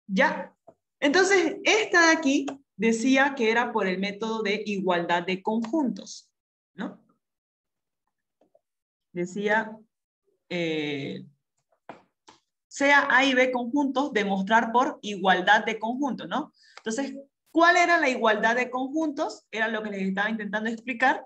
¿Ya? Entonces, esta de aquí decía que era por el método de igualdad de conjuntos, ¿no? Decía, sea A y B conjuntos, demostrar por igualdad de conjuntos, ¿no? Entonces, ¿cuál era la igualdad de conjuntos? Era lo que les estaba intentando explicar,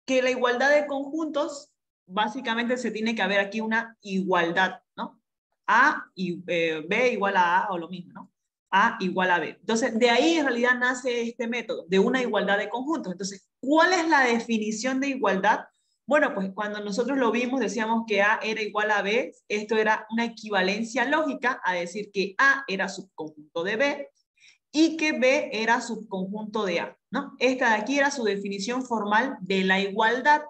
que la igualdad de conjuntos, básicamente se tiene que haber aquí una igualdad, ¿no? A y B igual a A o lo mismo, ¿no? A igual a B. Entonces, de ahí en realidad nace este método, de una igualdad de conjuntos. Entonces, ¿cuál es la definición de igualdad? Bueno, pues cuando nosotros lo vimos, decíamos que A era igual a B, esto era una equivalencia lógica a decir que A era subconjunto de B y que B era subconjunto de A, ¿no? Esta de aquí era su definición formal de la igualdad.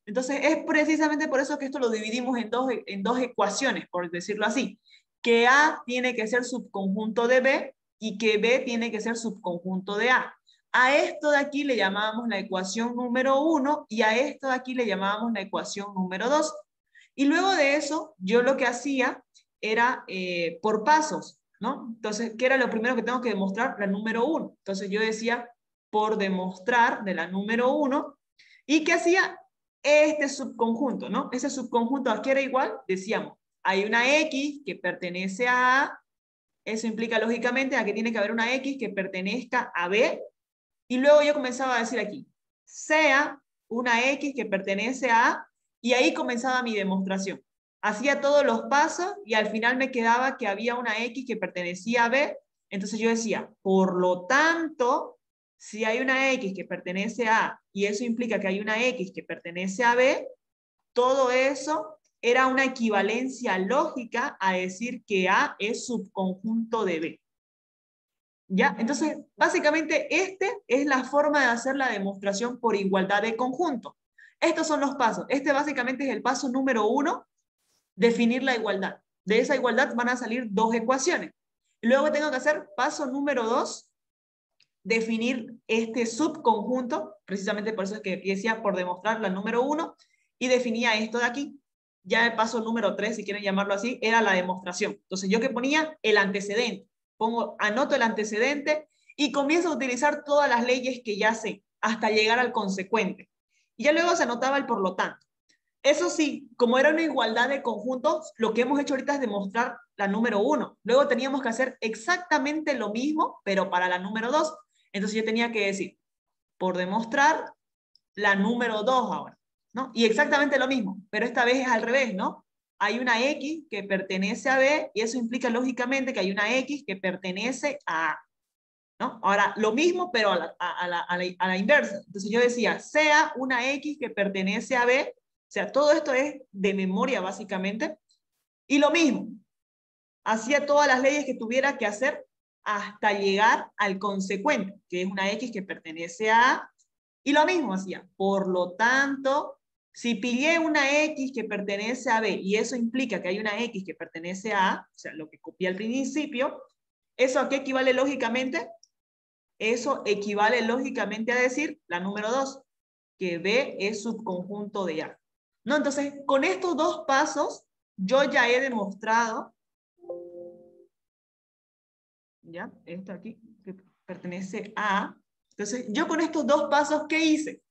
Entonces, es precisamente por eso que esto lo dividimos en dos ecuaciones, por decirlo así, que A tiene que ser subconjunto de B y que B tiene que ser subconjunto de A. A esto de aquí le llamábamos la ecuación número 1 y a esto de aquí le llamábamos la ecuación número 2. Y luego de eso, yo lo que hacía era por pasos, ¿no? Entonces, ¿qué era lo primero que tengo que demostrar? La número 1. Entonces yo decía, por demostrar de la número 1, ¿y qué hacía? Este subconjunto, ¿no? Ese subconjunto aquí era igual, decíamos, hay una X que pertenece a A, eso implica lógicamente a que tiene que haber una X que pertenezca a B, y luego yo comenzaba a decir aquí, sea una X que pertenece a A, y ahí comenzaba mi demostración. Hacía todos los pasos y al final me quedaba que había una X que pertenecía a B, entonces yo decía, por lo tanto, si hay una X que pertenece a A y eso implica que hay una X que pertenece a B, todo eso era una equivalencia lógica a decir que A es subconjunto de B. ¿Ya? Entonces, básicamente, este es la forma de hacer la demostración por igualdad de conjunto. Estos son los pasos. Este básicamente es el paso número 1, definir la igualdad. De esa igualdad van a salir dos ecuaciones. Luego tengo que hacer paso número 2, definir este subconjunto, precisamente por eso es que decía por demostrar la número 1, y definía esto de aquí. Ya el paso número 3, si quieren llamarlo así, era la demostración. Entonces yo que ponía el antecedente, anoto el antecedente y comienzo a utilizar todas las leyes que ya sé, hasta llegar al consecuente. Y ya luego se anotaba el por lo tanto. Eso sí, como era una igualdad de conjuntos, lo que hemos hecho ahorita es demostrar la número 1. Luego teníamos que hacer exactamente lo mismo, pero para la número 2. Entonces yo tenía que decir, por demostrar la número 2 ahora, ¿no? Y exactamente lo mismo, pero esta vez es al revés, ¿no? Hay una X que pertenece a B y eso implica lógicamente que hay una X que pertenece a A, ¿no? Ahora, lo mismo, pero a la inversa. Entonces yo decía, sea una X que pertenece a B, o sea, todo esto es de memoria básicamente, y lo mismo, hacía todas las leyes que tuviera que hacer hasta llegar al consecuente, que es una X que pertenece a A, y lo mismo hacía. Por lo tanto, si pillé una X que pertenece a B, y eso implica que hay una X que pertenece a A, o sea, lo que copié al principio, ¿eso a qué equivale lógicamente? Eso equivale lógicamente a decir la número 2, que B es subconjunto de A. ¿No? Entonces, con estos dos pasos, yo ya he demostrado, ¿ya? Esto aquí, que pertenece a A. Entonces, yo con estos dos pasos, ¿qué hice?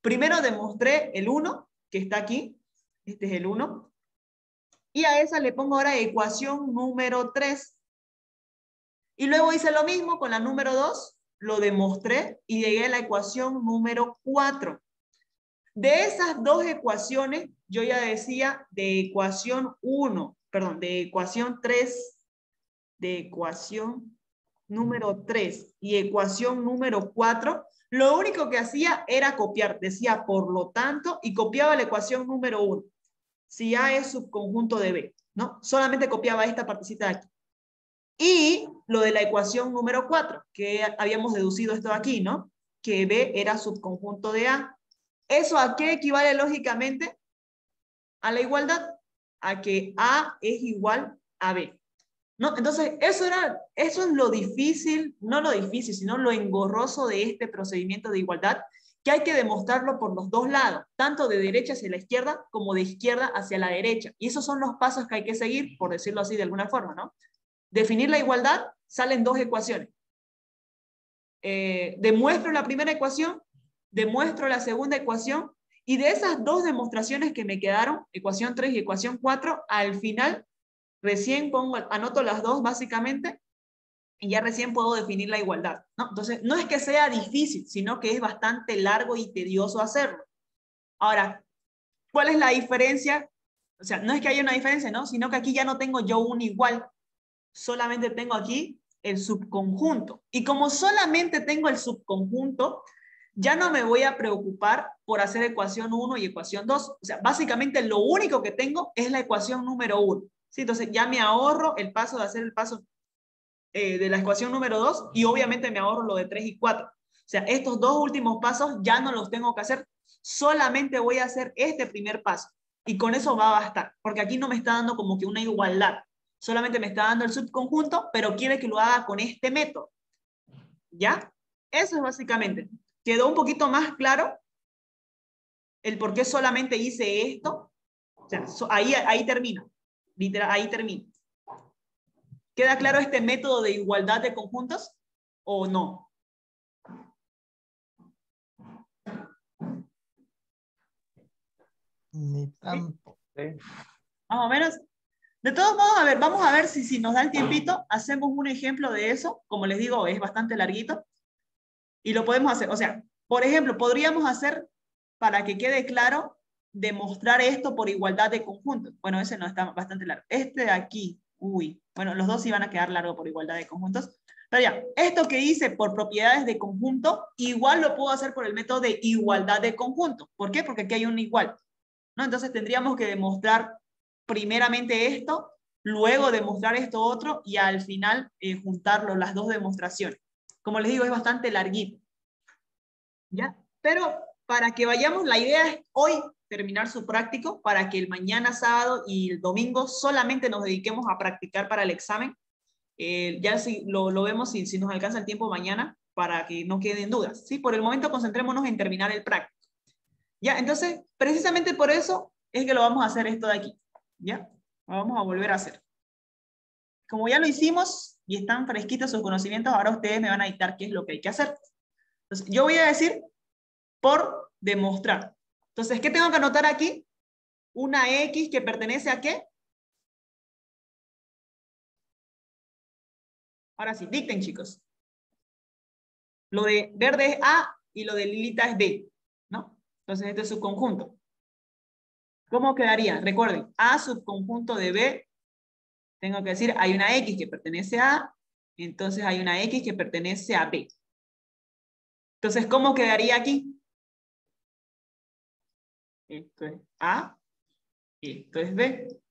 Primero demostré el 1, que está aquí. Este es el 1. Y a esa le pongo ahora ecuación número 3. Y luego hice lo mismo con la número 2, lo demostré y llegué a la ecuación número 4. De esas dos ecuaciones, yo ya decía de ecuación 1, perdón, de ecuación 3, de ecuación número 3 y ecuación número 4, lo único que hacía era copiar. Decía por lo tanto y copiaba la ecuación número 1. Si A es subconjunto de B, ¿no? Solamente copiaba esta partecita de aquí. Y lo de la ecuación número 4, que habíamos deducido esto de aquí, ¿no? Que B era subconjunto de A. ¿Eso a qué equivale lógicamente? A la igualdad, a que A es igual a B. ¿No? Entonces, eso es lo difícil, no lo difícil, sino lo engorroso de este procedimiento de igualdad, que hay que demostrarlo por los dos lados, tanto de derecha hacia la izquierda como de izquierda hacia la derecha. Y esos son los pasos que hay que seguir, por decirlo así de alguna forma, ¿no? Definir la igualdad, salen dos ecuaciones. Demuestro la primera ecuación, demuestro la segunda ecuación, y de esas dos demostraciones que me quedaron, ecuación 3 y ecuación 4, al final recién anoto las dos básicamente, y ya recién puedo definir la igualdad, ¿no? Entonces, no es que sea difícil, sino que es bastante largo y tedioso hacerlo. Ahora, ¿cuál es la diferencia? O sea, no es que haya una diferencia, ¿no? Sino que aquí ya no tengo yo un igual, solamente tengo aquí el subconjunto. Y como solamente tengo el subconjunto, ya no me voy a preocupar por hacer ecuación 1 y ecuación 2. O sea, básicamente lo único que tengo es la ecuación número 1. ¿Sí? Entonces ya me ahorro el paso de hacer el paso de la ecuación número 2 y obviamente me ahorro lo de 3 y 4. O sea, estos dos últimos pasos ya no los tengo que hacer. Solamente voy a hacer este primer paso. Y con eso va a bastar. Porque aquí no me está dando como que una igualdad. Solamente me está dando el subconjunto, pero quiere que lo haga con este método. ¿Ya? Eso es básicamente. ¿Quedó un poquito más claro el por qué solamente hice esto? O sea, ahí termina. Literal, ahí termina. ¿Queda claro este método de igualdad de conjuntos o no? Ni tanto. Más o menos. De todos modos, a ver, vamos a ver si nos da el tiempito, hacemos un ejemplo de eso. Como les digo, es bastante larguito. Y lo podemos hacer. O sea, por ejemplo, podríamos hacer, para que quede claro, demostrar esto por igualdad de conjuntos. Bueno, ese no está bastante largo. Este de aquí, uy, bueno, los dos iban a quedar largos por igualdad de conjuntos. Pero ya, esto que hice por propiedades de conjunto, igual lo puedo hacer por el método de igualdad de conjunto. ¿Por qué? Porque aquí hay un igual, ¿no? Entonces tendríamos que demostrar primeramente esto, luego demostrar esto otro, y al final juntarlo, las dos demostraciones. Como les digo, es bastante larguito. ¿Ya? Pero para que vayamos, la idea es hoy terminar su práctico para que el mañana sábado y el domingo solamente nos dediquemos a practicar para el examen. Ya si lo vemos si nos alcanza el tiempo mañana para que no queden dudas. ¿Sí? Por el momento concentrémonos en terminar el práctico. ¿Ya? Entonces, precisamente por eso es que lo vamos a hacer esto de aquí. ¿Ya? Lo vamos a volver a hacer. Como ya lo hicimos y están fresquitos sus conocimientos, ahora ustedes me van a dictar qué es lo que hay que hacer. Entonces, yo voy a decir por demostrar. Entonces, ¿qué tengo que anotar aquí? Una X que pertenece a ¿qué? Ahora sí, dicten, chicos. Lo de verde es A y lo de lilita es B, ¿no? Entonces, este es su conjunto. ¿Cómo quedaría? Recuerden, A subconjunto de B, tengo que decir, hay una X que pertenece a A, entonces hay una X que pertenece a B. Entonces, ¿cómo quedaría aquí? Esto es A, esto es B.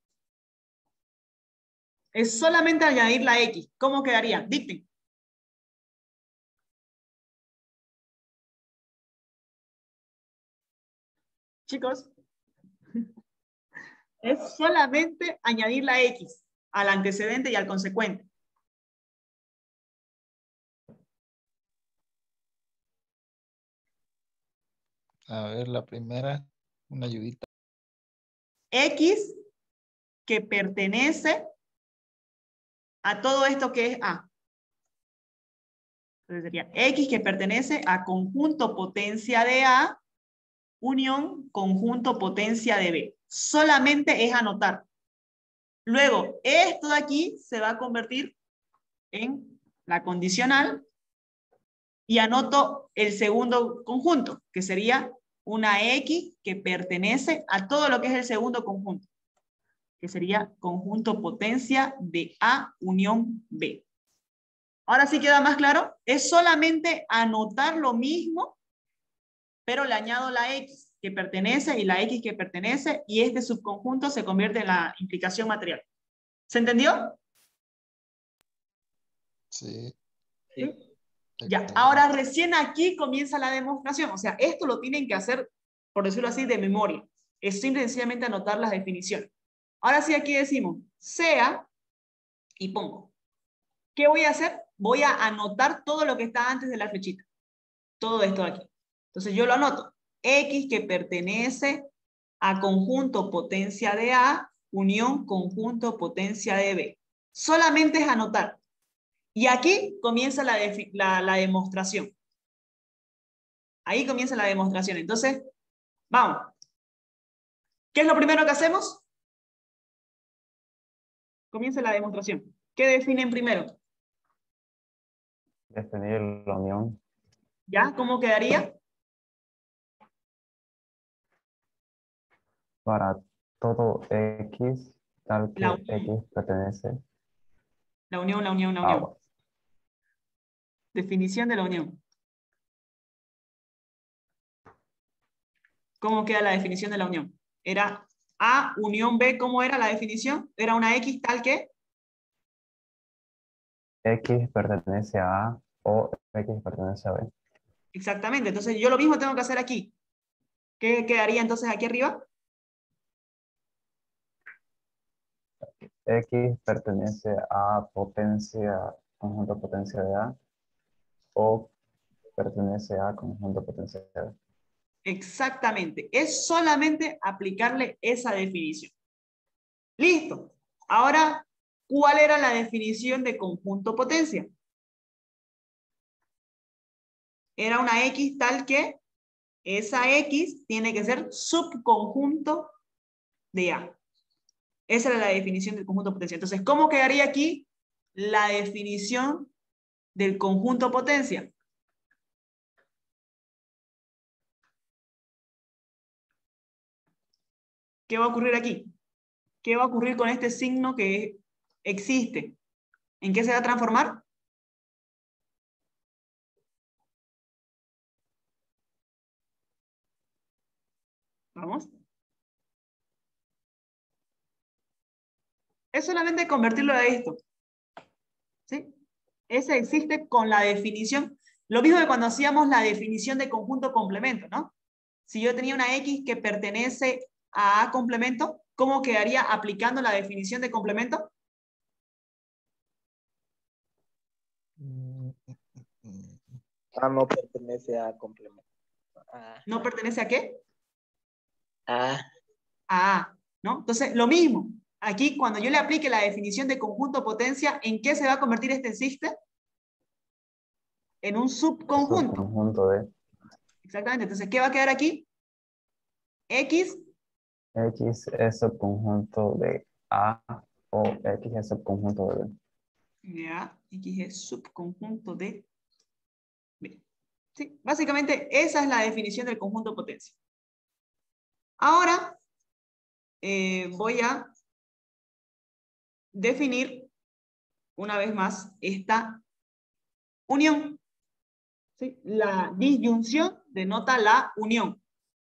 Es solamente añadir la X. ¿Cómo quedaría? Dicten. Chicos, es solamente añadir la X al antecedente y al consecuente. A ver, la primera, una ayudita. X que pertenece a todo esto que es A. Entonces sería X que pertenece a conjunto potencia de A unión conjunto potencia de B. Solamente es anotar. Luego, esto de aquí se va a convertir en la condicional y anoto el segundo conjunto, que sería una X que pertenece a todo lo que es el segundo conjunto, que sería conjunto potencia de A unión B. Ahora sí queda más claro, es solamente anotar lo mismo, pero le añado la X que pertenece y la X que pertenece, y este subconjunto se convierte en la implicación material. ¿Se entendió? Sí. ¿Sí? Ya, Excelente. ahora recién aquí comienza la demostración. O sea, esto lo tienen que hacer, por decirlo así, de memoria. Es simplemente anotar las definiciones. Ahora sí, aquí decimos, sea, y pongo. ¿Qué voy a hacer? Voy a anotar todo lo que está antes de la flechita. Todo esto de aquí. Entonces yo lo anoto. X que pertenece a conjunto potencia de A, unión conjunto potencia de B. Solamente es anotar. Y aquí comienza la demostración. Ahí comienza la demostración. Entonces, vamos. ¿Qué es lo primero que hacemos? Comienza la demostración. ¿Qué definen primero? Definir la unión. ¿Ya? ¿Cómo quedaría? Para todo X, tal que La unión. X pertenece La unión, la unión, la a unión. Definición de la unión. ¿Cómo queda la definición de la unión? Era A unión B, ¿cómo era la definición? Era una X tal que... X pertenece a A o X pertenece a B. Exactamente, entonces yo lo mismo tengo que hacer aquí. ¿Qué quedaría entonces aquí arriba? X pertenece a potencia, conjunto potencia de A o pertenece a conjunto potencia de B. Exactamente, es solamente aplicarle esa definición. Listo. Ahora, ¿cuál era la definición de conjunto potencia? Era una X tal que esa X tiene que ser subconjunto de A. Esa era la definición del conjunto potencia. Entonces, ¿cómo quedaría aquí la definición del conjunto potencia? ¿Qué va a ocurrir aquí? ¿Qué va a ocurrir con este signo que existe? ¿En qué se va a transformar? Vamos. Es solamente convertirlo a esto. ¿Sí? Ese existe con la definición. Lo mismo que cuando hacíamos la definición de conjunto complemento, ¿no? Si yo tenía una X que pertenece a A complemento, ¿cómo quedaría aplicando la definición de complemento? A no pertenece a complemento. ¿No pertenece a qué? A. A A, ¿no? Entonces, lo mismo. Aquí, cuando yo le aplique la definición de conjunto potencia, ¿en qué se va a convertir este existe? En un subconjunto. Subconjunto de Exactamente. Entonces, ¿qué va a quedar aquí? X, X es subconjunto de A o X es subconjunto de B. ya, X es subconjunto de B. Sí, básicamente esa es la definición del conjunto potencia. Ahora voy a definir una vez más esta unión. ¿Sí? La disyunción denota la unión.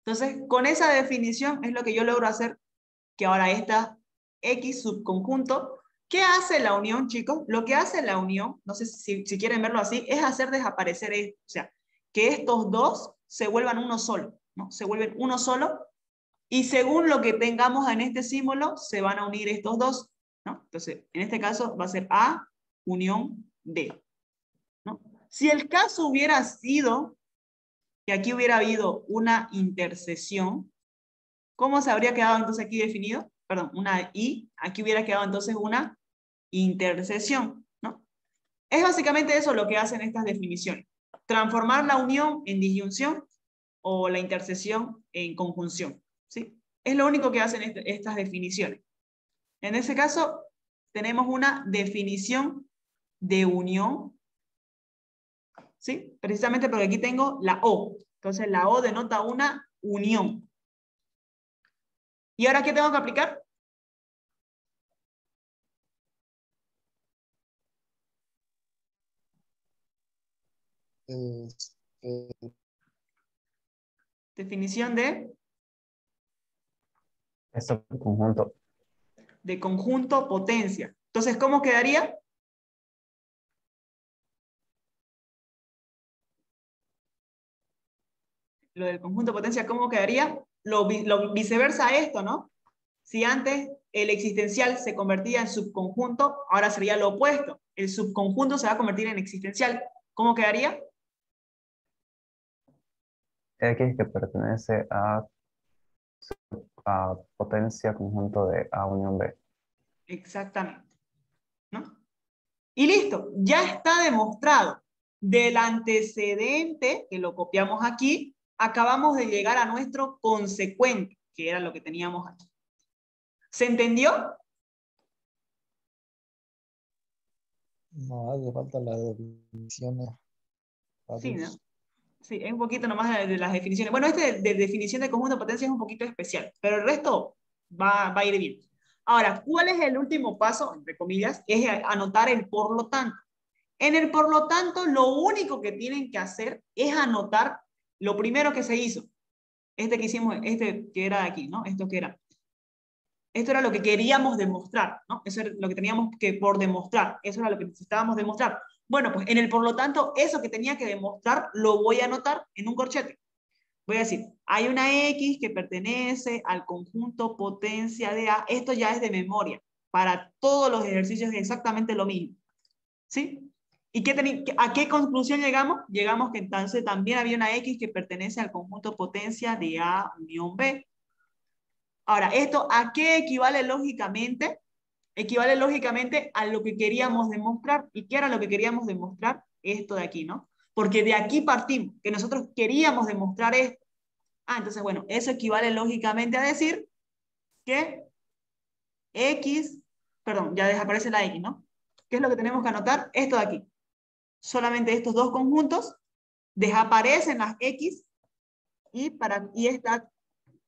Entonces, con esa definición es lo que yo logro hacer que ahora esta X subconjunto, ¿qué hace la unión, chicos? Lo que hace la unión, no sé si quieren verlo así, es hacer desaparecer esto. O sea, que estos dos se vuelvan uno solo, ¿no? Se vuelven uno solo y según lo que tengamos en este símbolo, se van a unir estos dos, ¿no? Entonces, en este caso va a ser A unión B, ¿no? Si el caso hubiera sido que aquí hubiera habido una intersección, ¿cómo se habría quedado entonces aquí definido? Perdón, una I, aquí hubiera quedado entonces una intersección, ¿no? Es básicamente eso lo que hacen estas definiciones. Transformar la unión en disyunción o la intersección en conjunción, ¿sí? Es lo único que hacen estas definiciones. En ese caso, tenemos una definición de unión, ¿sí? Precisamente porque aquí tengo la O. Entonces, la O denota una unión. ¿Y ahora qué tengo que aplicar? Definición Es subconjunto. de conjunto potencia. Entonces, ¿cómo quedaría? Lo del conjunto potencia, ¿cómo quedaría? Lo viceversa a esto, ¿no? Si antes el existencial se convertía en subconjunto, ahora sería lo opuesto. El subconjunto se va a convertir en existencial. ¿Cómo quedaría? X que pertenece a potencia conjunto de A unión B. Exactamente, ¿no? Y listo, ya está demostrado. Del antecedente, que lo copiamos aquí, acabamos de llegar a nuestro consecuente, que era lo que teníamos aquí. ¿Se entendió? No, hace falta las definiciones. Sí, ¿no? Sí, es un poquito nomás de las definiciones. Bueno, este de definición de conjunto de potencia es un poquito especial, pero el resto va a ir bien. Ahora, ¿cuál es el último paso, entre comillas? Es anotar el por lo tanto. En el por lo tanto, lo único que tienen que hacer es anotar lo primero que se hizo. Este que hicimos, este que era aquí, ¿no? Esto que era. Esto era lo que queríamos demostrar, ¿no? Eso era lo que teníamos que por demostrar. Eso era lo que necesitábamos demostrar. Bueno, pues en el por lo tanto, eso que tenía que demostrar lo voy a anotar en un corchete. Voy a decir, hay una X que pertenece al conjunto potencia de A. Esto ya es de memoria. Para todos los ejercicios es exactamente lo mismo. ¿Sí? ¿Y a qué conclusión llegamos? Llegamos que entonces también había una X que pertenece al conjunto potencia de A unión B. Ahora, ¿esto a qué equivale lógicamente? Equivale lógicamente a lo que queríamos demostrar. ¿Y qué era lo que queríamos demostrar? Esto de aquí, ¿no? Porque de aquí partimos, que nosotros queríamos demostrar esto. Ah, entonces, bueno, eso equivale lógicamente a decir que X, perdón, ya desaparece la X, ¿no? ¿Qué es lo que tenemos que anotar? Esto de aquí. Solamente estos dos conjuntos, desaparecen las X y esta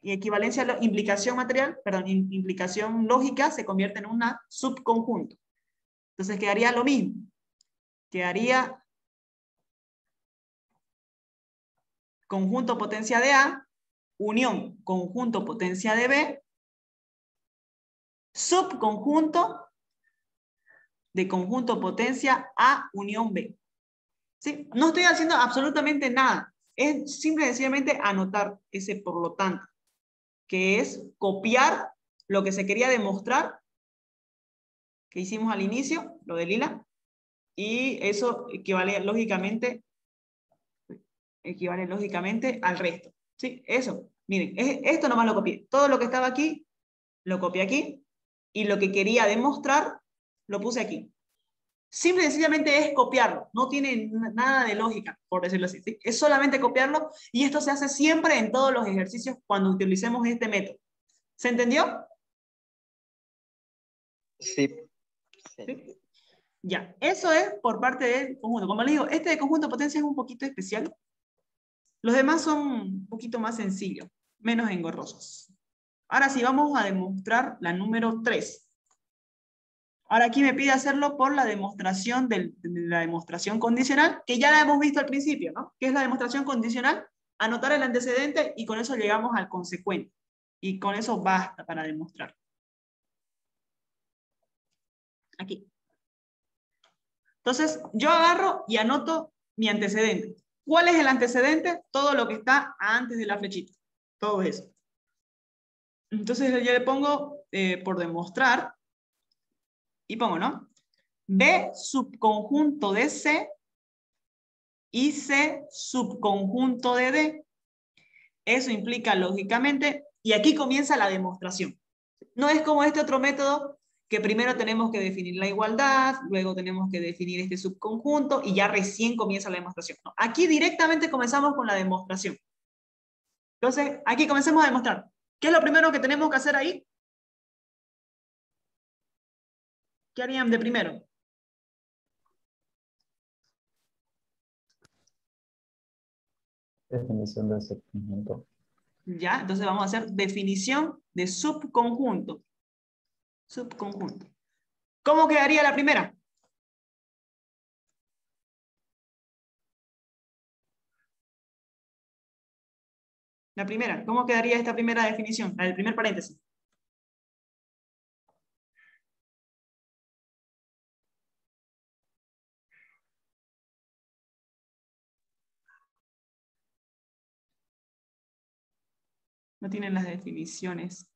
equivalencia, implicación material, perdón, implicación lógica se convierte en una subconjunto. Entonces quedaría lo mismo. Quedaría conjunto potencia de A, unión conjunto potencia de B, subconjunto de conjunto potencia A unión B. ¿Sí? No estoy haciendo absolutamente nada. Es simple y sencillamente anotar ese por lo tanto, que es copiar lo que se quería demostrar, que hicimos al inicio, lo de lila, y eso equivale lógicamente al resto. ¿Sí? Eso. Miren, esto nomás lo copié. Todo lo que estaba aquí, lo copié aquí, y lo que quería demostrar, lo puse aquí. Simple y sencillamente es copiarlo. No tiene nada de lógica, por decirlo así. ¿Sí? Es solamente copiarlo, y esto se hace siempre en todos los ejercicios cuando utilicemos este método. ¿Se entendió? Sí. ¿Sí? Ya, eso es por parte del conjunto. Como les digo, este de conjunto de potencia es un poquito especial. Los demás son un poquito más sencillos, menos engorrosos. Ahora sí, vamos a demostrar la número 3. Ahora aquí me pide hacerlo por la demostración de la demostración condicional, que ya la hemos visto al principio, ¿no? ¿Qué es la demostración condicional? Anotar el antecedente y con eso llegamos al consecuente. Y con eso basta para demostrar. Aquí. Entonces, yo agarro y anoto mi antecedente. ¿Cuál es el antecedente? Todo lo que está antes de la flechita. Todo eso. Entonces yo le pongo por demostrar y pongo, ¿no? B subconjunto de C y C subconjunto de D. Eso implica lógicamente, y aquí comienza la demostración. No es como este otro método que primero tenemos que definir la igualdad, luego tenemos que definir este subconjunto y ya recién comienza la demostración. No, aquí directamente comenzamos con la demostración. Entonces, aquí comencemos a demostrar. ¿Qué es lo primero que tenemos que hacer ahí? ¿Qué harían de primero? Definición del subconjunto. Ya, entonces vamos a hacer definición de subconjunto. Subconjunto. ¿Cómo quedaría la primera? La primera, ¿cómo quedaría esta primera definición? La del primer paréntesis. No tienen las definiciones.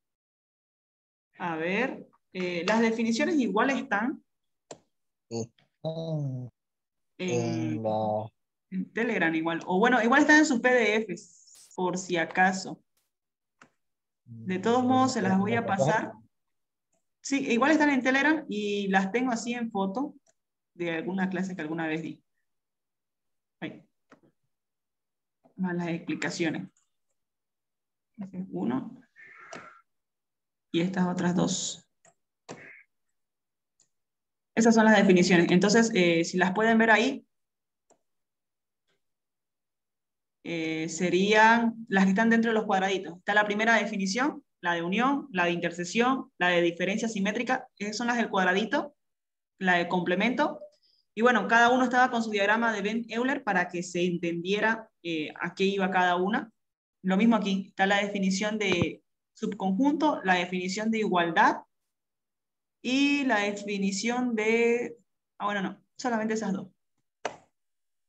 A ver, las definiciones igual están En la... en Telegram igual. O bueno, igual están en sus PDFs, por si acaso. De todos modos, se las voy a pasar. Sí, igual están en Telegram y las tengo así en foto. de alguna clase que alguna vez di. Ahí. Más las explicaciones. Este es uno. Y estas otras dos. Esas son las definiciones. Entonces, si las pueden ver ahí, serían las que están dentro de los cuadraditos. Está la primera definición, la de unión, la de intersección, la de diferencia simétrica. Esas son las del cuadradito, la de complemento. Y bueno, cada uno estaba con su diagrama de Venn-Euler para que se entendiera a qué iba cada una. Lo mismo aquí, está la definición de subconjunto, la definición de igualdad y la definición de... Ah, bueno, no, solamente esas dos.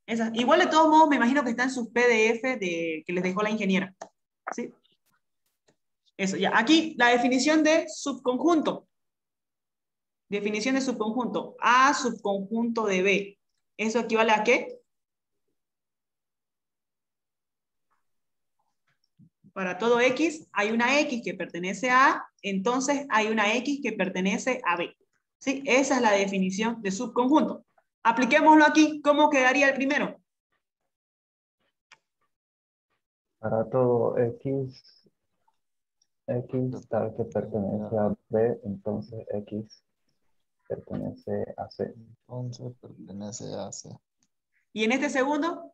Esas. Igual de todos modos me imagino que está en sus PDF que les dejó la ingeniera. ¿Sí? Eso, ya. Aquí la definición de subconjunto. Definición de subconjunto. A subconjunto de B. ¿Eso equivale a qué? Para todo X hay una X que pertenece a A, entonces hay una X que pertenece a B. ¿Sí? Esa es la definición de subconjunto. Apliquémoslo aquí. ¿Cómo quedaría el primero? Para todo X tal que pertenece a B, entonces X pertenece a C. Entonces pertenece a C. ¿Y en este segundo?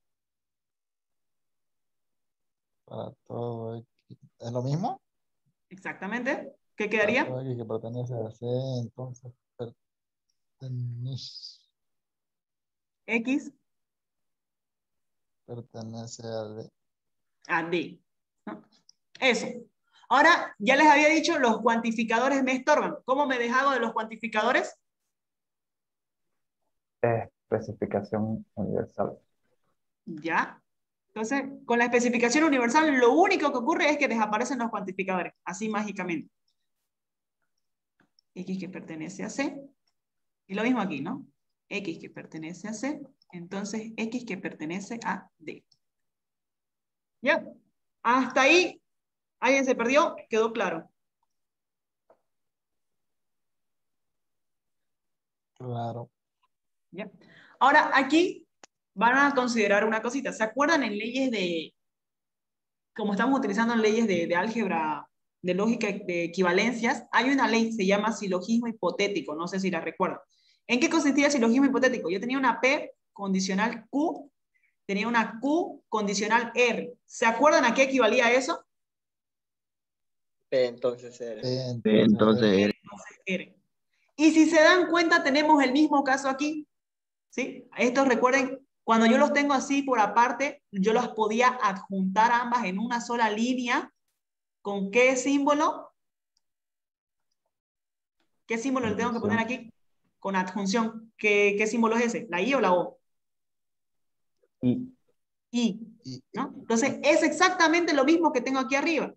Para todo X. ¿Es lo mismo? Exactamente. ¿Qué Para quedaría? todo X que pertenece a C, entonces X pertenece a D. a D. ¿No? Eso. Ahora, ya les había dicho, los cuantificadores me estorban. ¿Cómo me deshago de los cuantificadores? Especificación universal. Ya. Entonces, con la especificación universal, lo único que ocurre es que desaparecen los cuantificadores, así mágicamente. X que pertenece a C. Y lo mismo aquí, ¿no? X que pertenece a C, entonces X que pertenece a D. ¿Ya? Hasta ahí, ¿alguien se perdió? ¿Quedó claro? Claro. ¿Ya? Ahora, aquí van a considerar una cosita. ¿Se acuerdan en leyes de, como estamos utilizando en leyes de álgebra, de lógica de equivalencias, hay una ley, se llama silogismo hipotético, no sé si la recuerdan. ¿En qué consistía el silogismo hipotético? Yo tenía una P condicional Q, tenía una Q condicional R. ¿Se acuerdan a qué equivalía eso? P entonces R. Entonces, R. Y si se dan cuenta, tenemos el mismo caso aquí. ¿Sí? Estos recuerden, cuando yo los tengo así por aparte, yo las podía adjuntar ambas en una sola línea. ¿Con qué símbolo? ¿Qué símbolo le tengo que poner aquí? Con adjunción. ¿Qué símbolo es ese? ¿La I o la O? Y I. ¿No? Entonces, es exactamente lo mismo que tengo aquí arriba.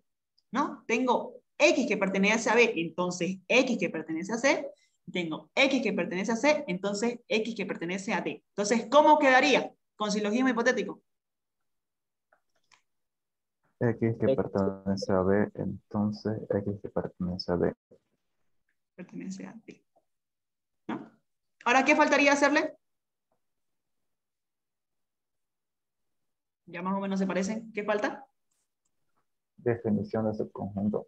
¿No? Tengo X que pertenece a B, entonces X que pertenece a C. Tengo X que pertenece a C, entonces X que pertenece a D. Entonces, ¿cómo quedaría con silogismo hipotético? X que pertenece a B, entonces X que pertenece a D. Pertenece a D. ¿No? Ahora, ¿qué faltaría hacerle? Ya más o menos se parecen. ¿Qué falta? Definición de subconjunto.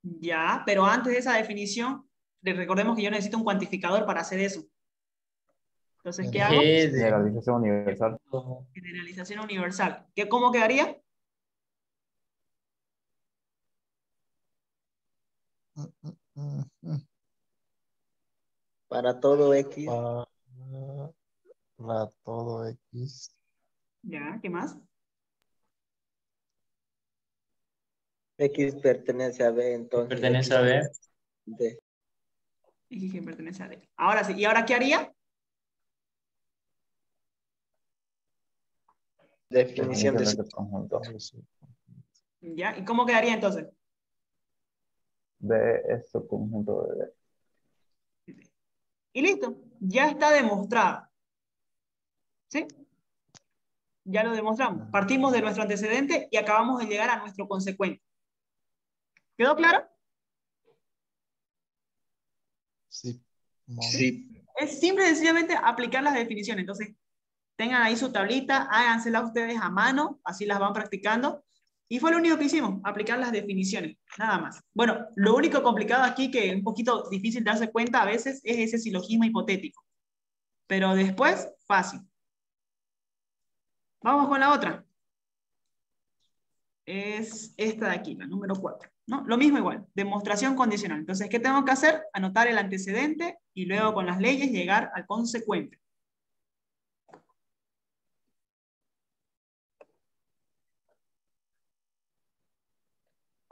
Ya, pero antes de esa definición, recordemos que yo necesito un cuantificador para hacer eso. Entonces, ¿qué hago? Generalización universal. Generalización universal. ¿Cómo quedaría? Para todo X, Para todo X. Ya, ¿qué más? X pertenece a B, entonces Pertenece a B. D. X que pertenece a D. Ahora sí. ¿Y ahora qué haría? Definición de subconjunto. Ya, ¿y cómo quedaría entonces? B es subconjunto de D. Y listo, ya está demostrado. ¿Sí? Ya lo demostramos. Partimos de nuestro antecedente y acabamos de llegar a nuestro consecuente. ¿Quedó claro? Sí. Sí. Es simple y sencillamente aplicar las definiciones. Entonces, tengan ahí su tablita, hágansela ustedes a mano, así las van practicando. Y fue lo único que hicimos, aplicar las definiciones, nada más. Bueno, lo único complicado aquí, que es un poquito difícil darse cuenta a veces, es ese silogismo hipotético. Pero después, fácil. Vamos con la otra. Es esta de aquí, la número 4. ¿No? Lo mismo igual, demostración condicional. Entonces, ¿qué tengo que hacer? Anotar el antecedente y luego con las leyes llegar al consecuente.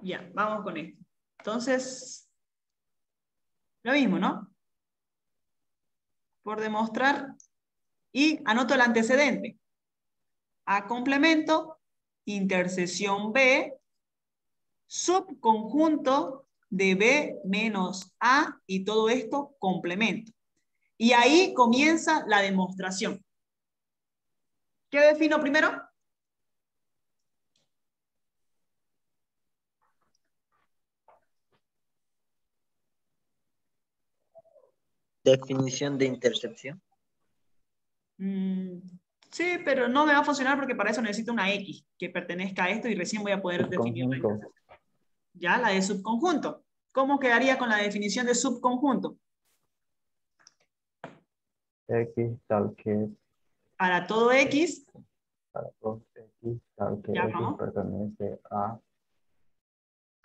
Ya, vamos con esto. Entonces, lo mismo, ¿no? Por demostrar y anoto el antecedente. A complemento, intersección B, subconjunto de B menos A y todo esto complemento. Y ahí comienza la demostración. ¿Qué defino primero? Definición de intercepción. Sí, pero no me va a funcionar porque para eso necesito una X que pertenezca a esto y recién voy a poder definirla. Subconjunto. Ya, la de subconjunto. ¿Cómo quedaría con la definición de subconjunto? X tal que Para todo X, para dos X tal que ya X vamos. pertenece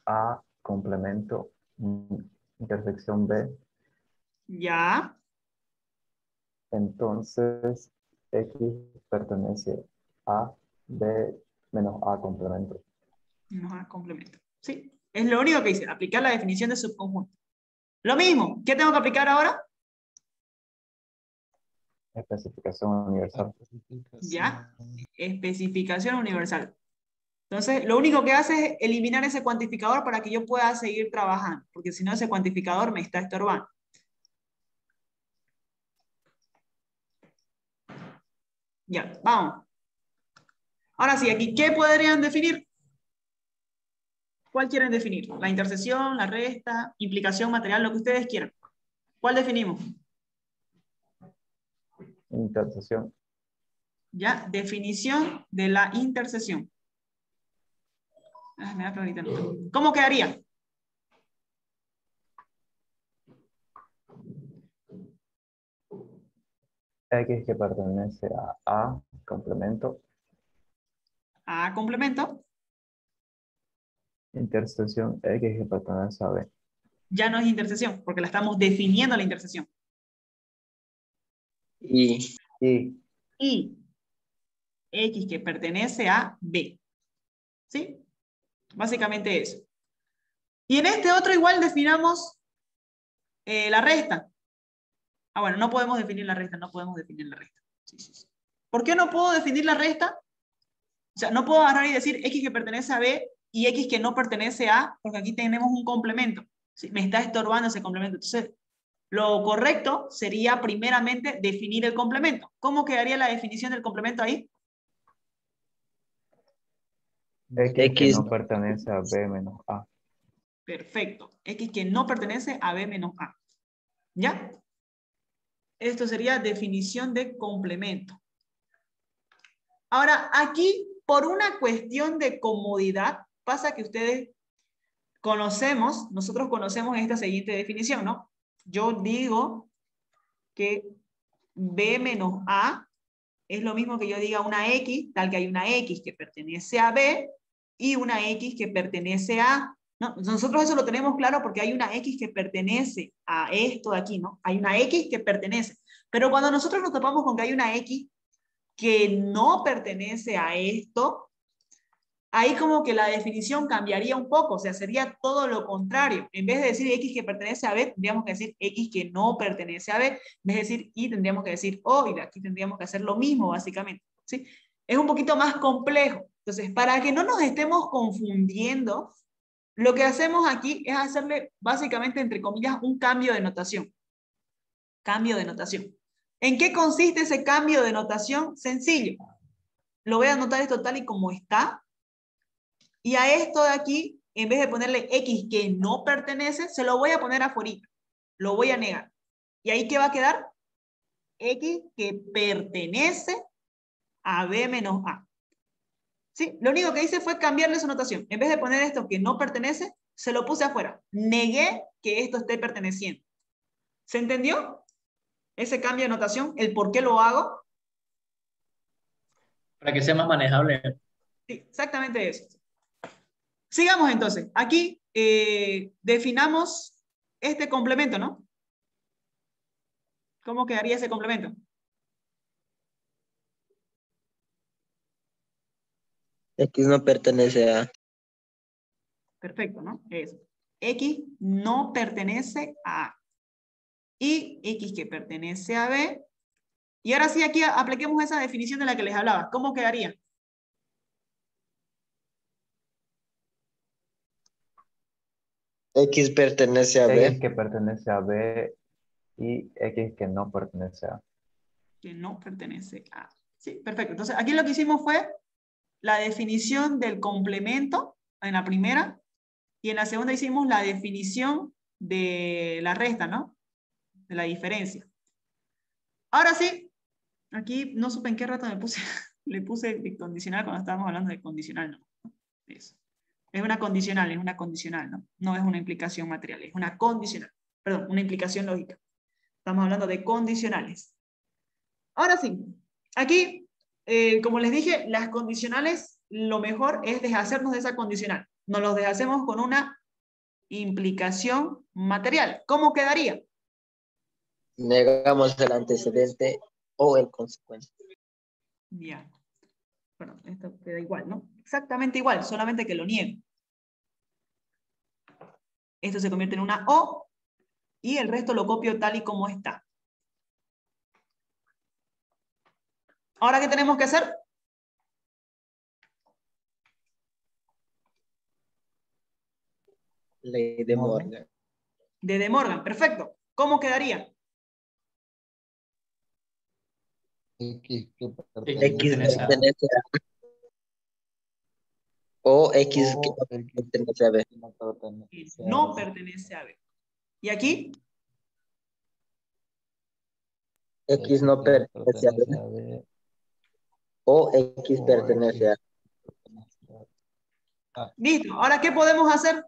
a complemento intersección B. Ya, Entonces X pertenece a B menos A complemento. no, complemento. Sí, es lo único que hice, aplicar la definición de subconjunto. Lo mismo, ¿qué tengo que aplicar ahora? Especificación universal. Ya, especificación universal. Entonces, lo único que hace es eliminar ese cuantificador para que yo pueda seguir trabajando, porque si no ese cuantificador me está estorbando. Ya, vamos. Ahora sí, aquí, ¿qué podrían definir? ¿Cuál quieren definir? La intersección, la resta, implicación material, lo que ustedes quieran. ¿Cuál definimos? Intersección. Ya, definición de la intersección. Me da clarita, no. ¿Cómo quedaría? X que pertenece a A complemento. A complemento. Intersección X que pertenece a B. Ya no es intersección, porque la estamos definiendo la intersección. Y Y X que pertenece a B. ¿Sí? Básicamente eso. Y en este otro igual definamos la resta. Ah, bueno, no podemos definir la resta, no podemos definir la resta. Sí, sí, sí. ¿Por qué no puedo definir la resta? O sea, no puedo agarrar y decir X que pertenece a B y X que no pertenece a, porque aquí tenemos un complemento. ¿Sí? Me está estorbando ese complemento. Entonces, lo correcto sería primeramente definir el complemento. ¿Cómo quedaría la definición del complemento ahí? X que X. no pertenece a B menos A. Perfecto. X que no pertenece a B menos A. ¿Ya? Esto sería definición de complemento. Ahora, aquí, por una cuestión de comodidad, pasa que ustedes nosotros conocemos esta siguiente definición, ¿no? Yo digo que B menos A es lo mismo que yo diga una X, tal que hay una X que pertenece a B y una X que pertenece a... ¿no? Nosotros eso lo tenemos claro porque hay una X que pertenece a esto de aquí, ¿no? Hay una X que pertenece. Pero cuando nosotros nos topamos con que hay una X que no pertenece a esto, ahí como que la definición cambiaría un poco, o sea, sería todo lo contrario. En vez de decir X que pertenece a B, tendríamos que decir X que no pertenece a B. En vez de decir Y, tendríamos que decir O, y aquí tendríamos que hacer lo mismo, básicamente. ¿Sí? Es un poquito más complejo. Entonces, para que no nos estemos confundiendo, lo que hacemos aquí es hacerle, básicamente, entre comillas, un cambio de notación. Cambio de notación. ¿En qué consiste ese cambio de notación? Sencillo. Lo voy a anotar esto tal y como está. Y a esto de aquí, en vez de ponerle X que no pertenece, se lo voy a poner afuera. Lo voy a negar. ¿Y ahí qué va a quedar? X que pertenece a B menos A. ¿Sí? Lo único que hice fue cambiarle su notación. En vez de poner esto que no pertenece, se lo puse afuera. Negué que esto esté perteneciendo. ¿Se entendió? Ese cambio de notación, el por qué lo hago. Para que sea más manejable. Sí, exactamente eso. Sigamos entonces. Aquí definamos este complemento, ¿no? ¿Cómo quedaría ese complemento? X no pertenece a. Perfecto, ¿no? Eso. X no pertenece a A. Y X que pertenece a B. Y ahora sí, aquí apliquemos esa definición de la que les hablaba. ¿Cómo quedaría? X pertenece a X B. que pertenece a B y X que no pertenece a. Que no pertenece a. Sí, perfecto. Entonces, aquí lo que hicimos fue la definición del complemento en la primera y en la segunda hicimos la definición de la resta, ¿no? De la diferencia. Ahora sí, aquí no supe en qué rato me puse, le puse condicional cuando estábamos hablando de condicional, ¿no? Eso. Es una condicional, ¿no? No es una implicación material, es una condicional. Perdón, una implicación lógica. Estamos hablando de condicionales. Ahora sí, aquí, como les dije, las condicionales, lo mejor es deshacernos de esa condicional. Nos los deshacemos con una implicación material. ¿Cómo quedaría? Negamos el antecedente o el consecuente. Ya. Bueno, esto queda igual, ¿no? Exactamente igual, solamente que lo niego. Esto se convierte en una O y el resto lo copio tal y como está. Ahora, ¿qué tenemos que hacer? Ley de Morgan. De De Morgan, perfecto. ¿Cómo quedaría? X que X pertenece a pertenece a o X que o no X pertenece a B. que no pertenece a No B. pertenece a B. ¿Y aquí? X no que no pertenece a B pertenece a B o X o pertenece a. X pertenece a A. Listo. Ahora, ¿qué podemos hacer?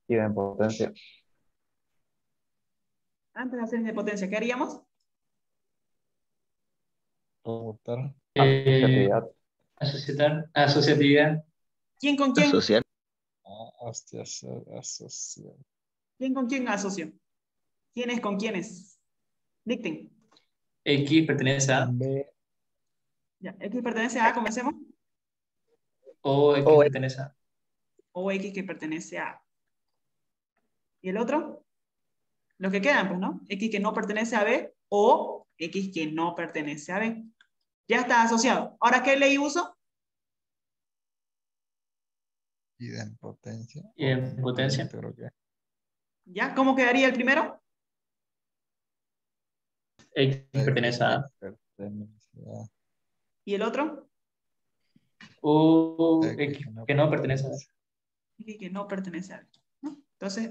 Idempotencia. Antes de hacer idempotencia, ¿qué haríamos? Conmutar. Asociatividad. Asociatividad. ¿Quién con quién? Asociar. Asociar. ¿Quién con quién asoció? ¿Quiénes con quiénes? Dicten. X pertenece a B Ya. X pertenece a A, comencemos. o X O pertenece a. O X que pertenece a A. ¿Y el otro? Los que quedan, pues, ¿no? X que no pertenece a B o X que no pertenece a B. Ya está asociado. Ahora, ¿qué ley uso? idempotencia. Idempotencia. Creo que ¿Ya? ¿Cómo quedaría el primero? X pertenece a pertenece a ¿Y el otro? o X X que no pertenece a. X que no pertenece a B, ¿no? Entonces,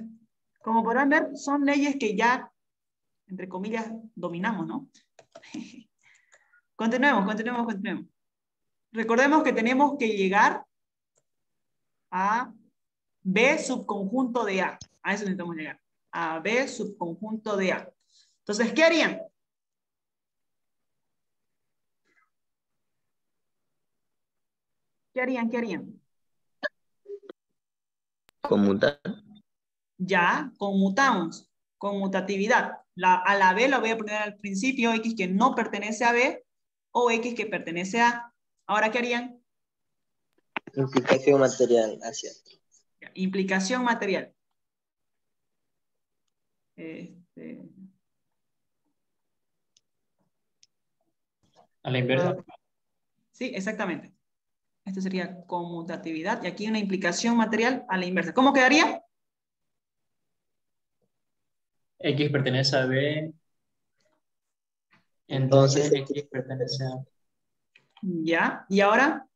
como podrán ver, son leyes que ya, entre comillas, dominamos, ¿no? Continuemos. Recordemos que tenemos que llegar a B subconjunto de A. A eso necesitamos llegar. A B subconjunto de A. Entonces, ¿qué harían? ¿Qué harían? conmutar. Ya conmutamos. Conmutatividad. A la B la voy a poner al principio, X que no pertenece a B o X que pertenece a. Ahora, ¿qué harían? Implicación material hacia. Ya, implicación material. Este, A la inversa. sí, exactamente. Esto sería conmutatividad y aquí una implicación material a la inversa. ¿Cómo quedaría? X pertenece a B. Entonces, Entonces X pertenece a. Ya. ¿Y ahora?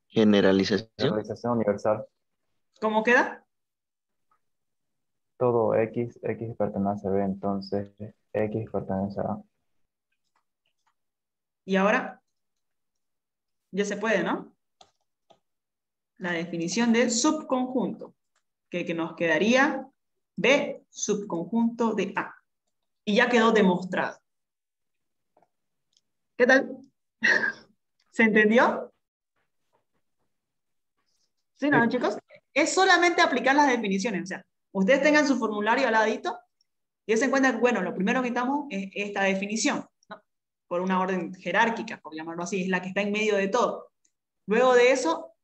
generalización. Generalización universal. ¿Cómo queda? todo X pertenece a B, entonces X pertenece a A. Y ahora, ya se puede, ¿no? La definición de subconjunto, que nos quedaría B subconjunto de A. Y ya quedó demostrado. ¿Qué tal? ¿Se entendió? ¿Sí, no, chicos? Es solamente aplicar las definiciones. O sea, ustedes tengan su formulario al ladito y se cuenta que, bueno, lo primero que estamos es esta definición, ¿no? Por una orden jerárquica, por llamarlo así, es la que está en medio de todo. Luego de eso,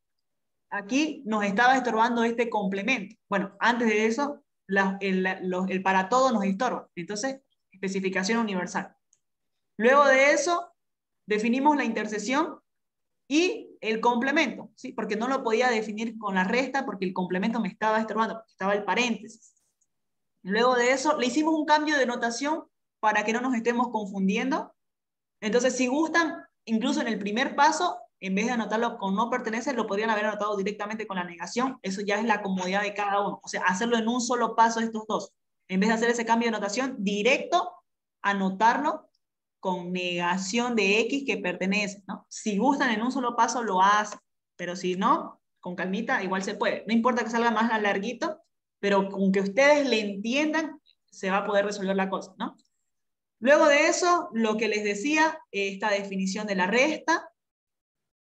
aquí nos estaba estorbando este complemento. Bueno, antes de eso, el para todo nos estorba. Entonces, especificación universal. Luego de eso, definimos la intersección y el complemento, ¿sí? Porque no lo podía definir con la resta porque el complemento me estaba estorbando, porque estaba el paréntesis. Luego de eso, le hicimos un cambio de notación para que no nos estemos confundiendo. Entonces, si gustan, incluso en el primer paso, en vez de anotarlo con no pertenece, lo podrían haber anotado directamente con la negación. Eso ya es la comodidad de cada uno. O sea, hacerlo en un solo paso estos dos. En vez de hacer ese cambio de notación, directo, anotarlo con negación de X que pertenece, ¿no? Si gustan en un solo paso, lo hacen. Pero si no, con calmita, igual se puede. No importa que salga más larguito, pero con que ustedes le entiendan, se va a poder resolver la cosa, ¿no? Luego de eso, lo que les decía, esta definición de la resta,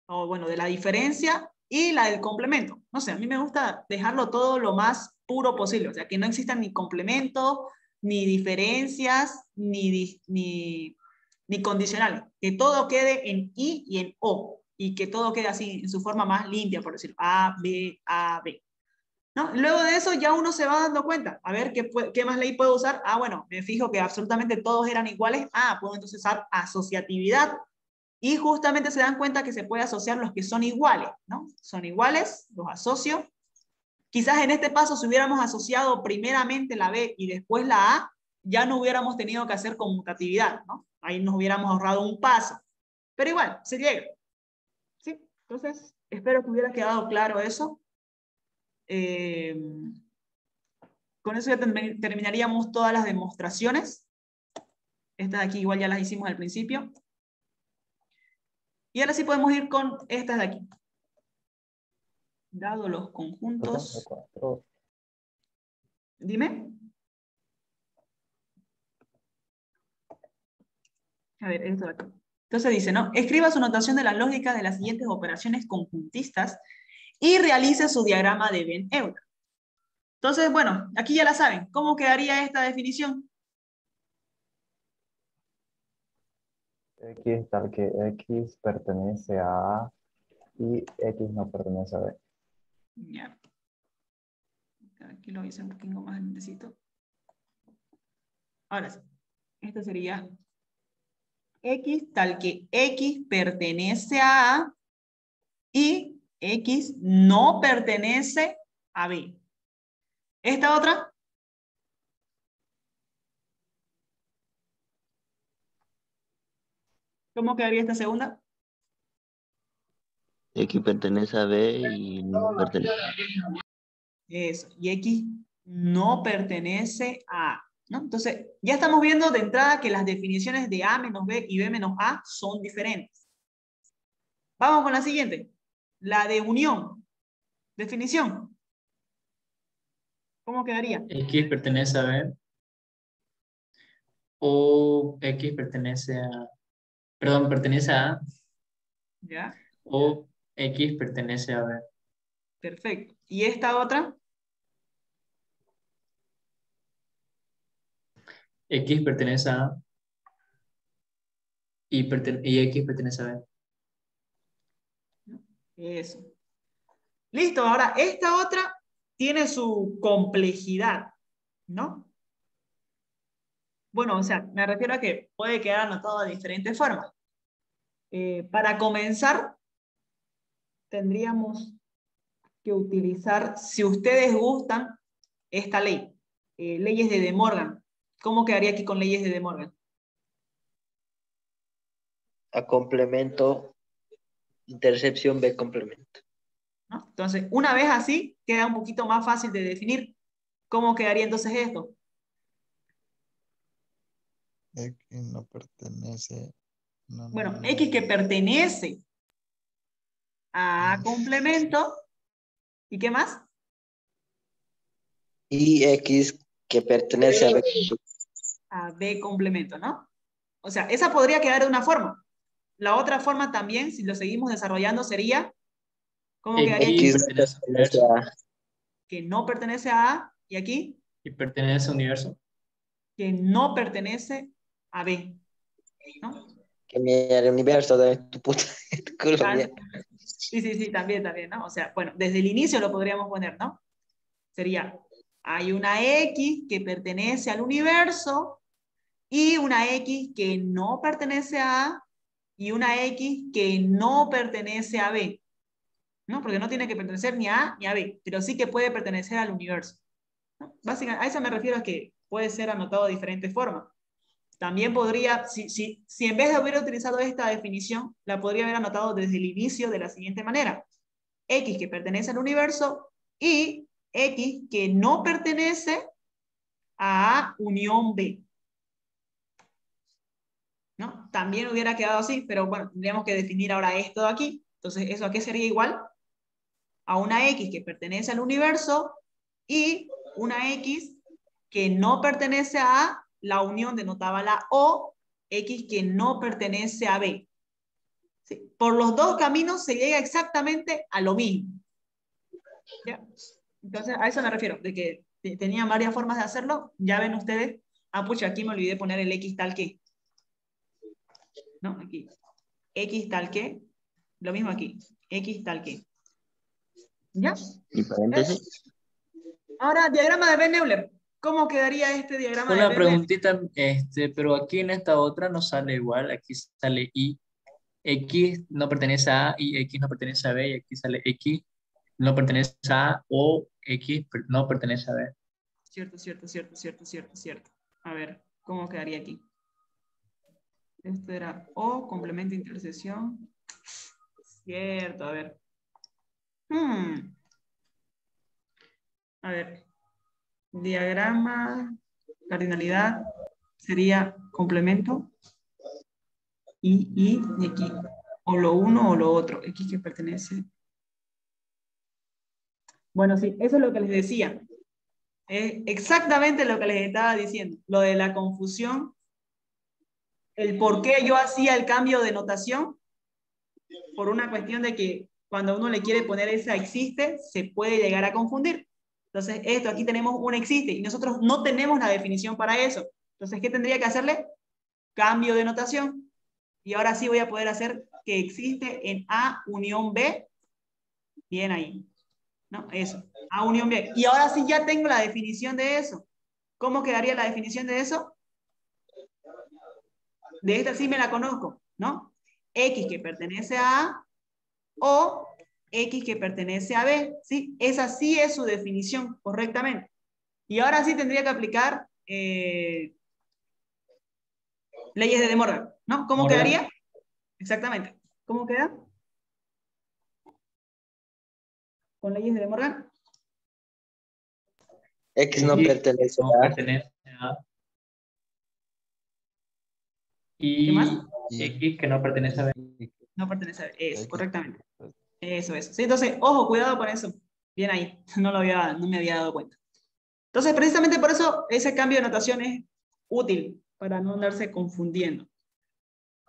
o bueno, de la diferencia, y la del complemento. No sé, a mí me gusta dejarlo todo lo más puro posible, o sea, que no existan ni complementos, ni diferencias, ni condicionales, que todo quede en I y en O, y que todo quede así, en su forma más limpia, por decirlo, A, B, A, B. ¿No? Luego de eso ya uno se va dando cuenta, a ver qué más ley puedo usar. Ah, bueno, me fijo que absolutamente todos eran iguales. Ah, puedo entonces usar asociatividad. Y justamente se dan cuenta que se puede asociar los que son iguales, ¿no? Son iguales, los asocio. Quizás en este paso, si hubiéramos asociado primeramente la B y después la A, ya no hubiéramos tenido que hacer conmutatividad, ¿no? Ahí nos hubiéramos ahorrado un paso. Pero igual, se llega. ¿Sí? Entonces, espero que hubiera quedado claro eso. Con eso ya terminaríamos todas las demostraciones. Estas de aquí igual ya las hicimos al principio. Y ahora sí podemos ir con estas de aquí. Dado los conjuntos. Dime. A ver, esto de aquí. Entonces dice, ¿no? Escriba su notación de la lógica de las siguientes operaciones conjuntistas y realice su diagrama de Venn-Euler. Entonces, bueno, aquí ya la saben. ¿Cómo quedaría esta definición? X tal que X pertenece a A y X no pertenece a B. Ya. Aquí lo hice un poquito más grandecito. Ahora sí. Esto sería X tal que X pertenece a A y X no pertenece a B. ¿Esta otra? ¿Cómo quedaría esta segunda? X pertenece a B y no pertenece. Eso. Y X no pertenece a A, ¿no? Entonces, ya estamos viendo de entrada que las definiciones de A menos B y B menos A son diferentes. Vamos con la siguiente. La de unión. Definición. ¿Cómo quedaría? X pertenece a B o X pertenece a, perdón, pertenece a A ¿Ya? o X pertenece a B. Perfecto. ¿Y esta otra? X pertenece a A y X pertenece a B. Eso. Listo. Ahora, esta otra tiene su complejidad, ¿no? Bueno, o sea, me refiero a que puede quedar anotado de diferentes formas. Para comenzar, tendríamos que utilizar, si ustedes gustan, esta ley. Leyes de De Morgan. ¿Cómo quedaría aquí con leyes de De Morgan? A complemento, intercepción B complemento. ¿No? Entonces, una vez así, queda un poquito más fácil de definir ¿Cómo quedaría entonces esto? X no pertenece. No, Bueno, no, X que no. pertenece a complemento. ¿Y qué más? Y X que pertenece a B. A B complemento, ¿no? O sea, esa podría quedar de una forma. La otra forma también, si lo seguimos desarrollando, sería, ¿cómo quedaría aquí? X pertenece al pertenece universo. a Que no pertenece a A, y aquí, Y pertenece al universo. que no pertenece a B, ¿no? que el universo de tu puta tu culo, Ah, bien. sí, sí, sí, también, ¿no? O sea, bueno, desde el inicio lo podríamos poner, ¿no? Sería, hay una X que pertenece al universo y una X que no pertenece a A y una X que no pertenece a B, ¿no? Porque no tiene que pertenecer ni a A ni a B, pero sí que puede pertenecer al universo, ¿no? Básicamente, a eso me refiero, a que puede ser anotado de diferentes formas. También podría, si en vez de haber utilizado esta definición, la podría haber anotado desde el inicio de la siguiente manera. X que pertenece al universo y X que no pertenece a A unión B, ¿no? También hubiera quedado así, pero bueno, tendríamos que definir ahora esto de aquí. Entonces, ¿eso a qué sería igual? A una X que pertenece al universo y una X que no pertenece a A, la unión denotaba la O, X que no pertenece a B. ¿Sí? Por los dos caminos se llega exactamente a lo mismo. ¿Ya? Entonces, a eso me refiero, de que tenía varias formas de hacerlo. Ya ven ustedes. Ah, pucha, aquí me olvidé poner el X tal que. ¿No? Aquí. X tal que. Lo mismo aquí. X tal que. ¿Ya? ¿Y paréntesis? Ahora, diagrama de Ben-Euler. ¿Cómo quedaría este diagrama de Una Ben-Euler? preguntita, pero aquí en esta otra no sale igual. Aquí sale Y. X no pertenece a A y X no pertenece a B. Y aquí sale X no pertenece a A o X no pertenece a B. Cierto, cierto, cierto, cierto, cierto, cierto. A ver, ¿cómo quedaría aquí? Esto era O, complemento, intersección. Cierto, a ver. A ver. Diagrama, cardinalidad, sería complemento. Y aquí. O lo uno o lo otro. X que pertenece. Bueno, sí, eso es lo que les decía. Es exactamente lo que les estaba diciendo. Lo de la confusión. El por qué yo hacía el cambio de notación. Por una cuestión de que cuando uno le quiere poner esa existe, se puede llegar a confundir. Entonces, esto aquí tenemos un existe y nosotros no tenemos la definición para eso. Entonces, ¿qué tendría que hacerle? Cambio de notación. Y ahora sí voy a poder hacer que existe en A unión B. Bien ahí. ¿No? Eso. A unión B. Y ahora sí ya tengo la definición de eso. ¿Cómo quedaría la definición de eso? De esta sí me la conozco, ¿no? X que pertenece a A o X que pertenece a B, ¿sí? Esa sí es su definición correctamente. Y ahora sí tendría que aplicar leyes de De Morgan, ¿no? ¿Cómo Morgan. quedaría? Exactamente. ¿Cómo queda? Con leyes de De Morgan. X no X pertenece no a pertenece a ¿Qué más? y X que no pertenece a B. No pertenece a B. Eso, X. correctamente. Eso. Sí, entonces, ojo, cuidado con eso. Bien ahí. No me había dado cuenta. Entonces, precisamente por eso ese cambio de notación es útil, para no andarse confundiendo.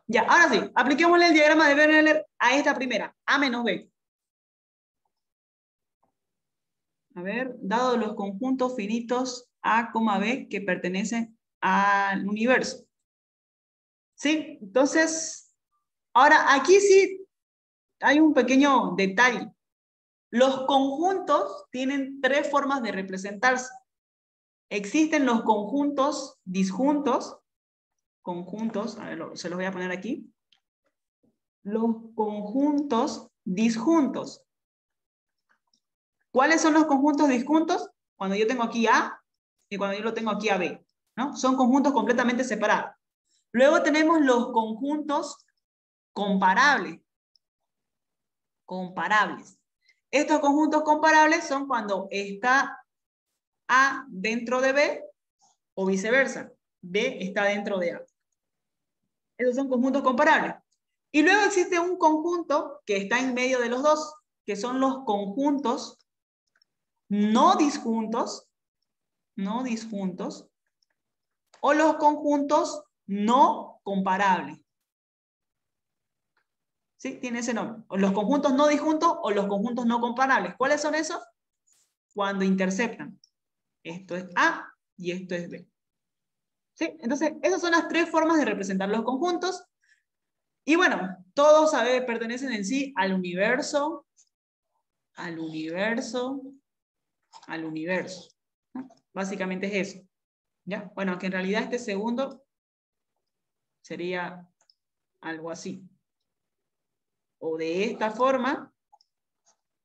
Ya, ahora sí, apliquémosle el diagrama de Ben-Euler a esta primera, A menos B. A ver, dado los conjuntos finitos A, B que pertenecen al universo. ¿Sí? Entonces, ahora aquí sí hay un pequeño detalle. Los conjuntos tienen tres formas de representarse. Existen los conjuntos disjuntos, a ver, se los voy a poner aquí. Los conjuntos disjuntos. ¿Cuáles son los conjuntos disjuntos? Cuando yo tengo aquí A y cuando yo lo tengo aquí a B, ¿no? Son conjuntos completamente separados. Luego tenemos los conjuntos comparables. Comparables. Estos conjuntos comparables son cuando está A dentro de B o viceversa. B está dentro de A. Esos son conjuntos comparables. Y luego existe un conjunto que está en medio de los dos, que son los conjuntos no disjuntos, o los conjuntos no comparables. ¿Sí? Tiene ese nombre. O los conjuntos no disjuntos o los conjuntos no comparables. ¿Cuáles son esos? Cuando interceptan. Esto es A y esto es B. ¿Sí? Entonces, esas son las tres formas de representar los conjuntos. Y bueno, todos pertenecen en sí al universo, ¿no? Básicamente es eso. ¿Ya? Bueno, que en realidad este segundo sería algo así. O de esta forma,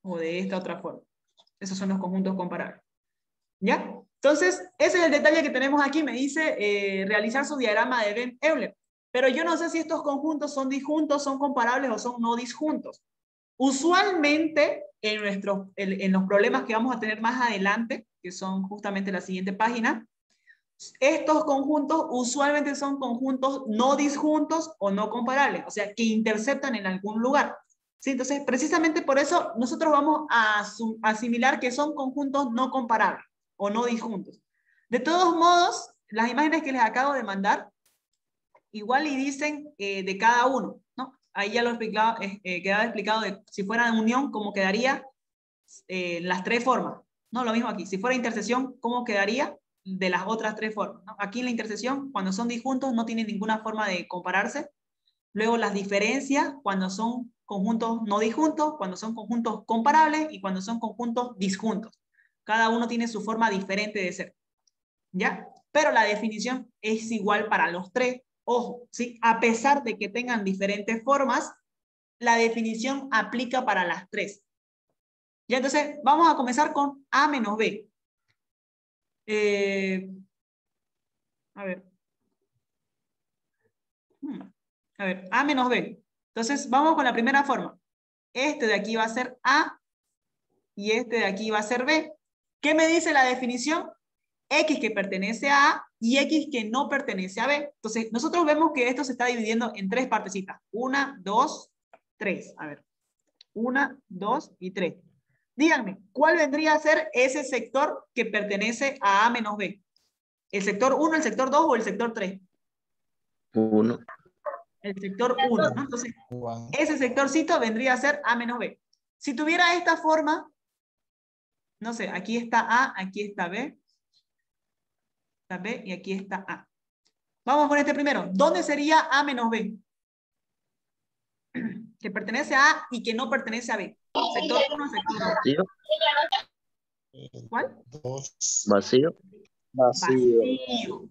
o de esta otra forma. Esos son los conjuntos comparables. ¿Ya? Entonces, ese es el detalle que tenemos aquí. Me dice realizar su diagrama de Venn-Euler. Pero yo no sé si estos conjuntos son disjuntos, son comparables o son no disjuntos. Usualmente, en los problemas que vamos a tener más adelante, que son justamente la siguiente página, estos conjuntos usualmente son conjuntos no disjuntos o no comparables, o sea, que interceptan en algún lugar. ¿Sí? Entonces, precisamente por eso nosotros vamos a asimilar que son conjuntos no comparables o no disjuntos. De todos modos, las imágenes que les acabo de mandar, igual y dicen de cada uno, ¿no? Ahí ya lo quedaba explicado de si fuera unión, cómo quedaría las tres formas. No, lo mismo aquí. Si fuera intersección, ¿cómo quedaría? De las otras tres formas, ¿no? Aquí en la intersección, cuando son disjuntos, no tienen ninguna forma de compararse. Luego las diferencias, cuando son conjuntos no disjuntos, cuando son conjuntos comparables y cuando son conjuntos disjuntos. Cada uno tiene su forma diferente de ser. ¿Ya? Pero la definición es igual para los tres. Ojo, ¿sí? A pesar de que tengan diferentes formas, la definición aplica para las tres. Ya, entonces, vamos a comenzar con A menos B. A ver. A ver, A menos B. Entonces, vamos con la primera forma. Este de aquí va a ser A y este de aquí va a ser B. ¿Qué me dice la definición? X que pertenece a A y X que no pertenece a B. Entonces, nosotros vemos que esto se está dividiendo en tres partecitas. 1, 2, 3. A ver. 1, 2 y 3. Díganme, ¿cuál vendría a ser ese sector que pertenece a A menos B? ¿El sector 1, el sector 2 o el sector 3? 1. El sector 1, ¿no? Entonces, ese sectorcito vendría a ser A menos B. Si tuviera esta forma, no sé, aquí está A, aquí está B, está B y aquí está A. Vamos con este primero. ¿Dónde sería A menos B? Que pertenece a A y que no pertenece a B. Sector 1, sector 2. Vacío. ¿Cuál? Vacío. Vacío.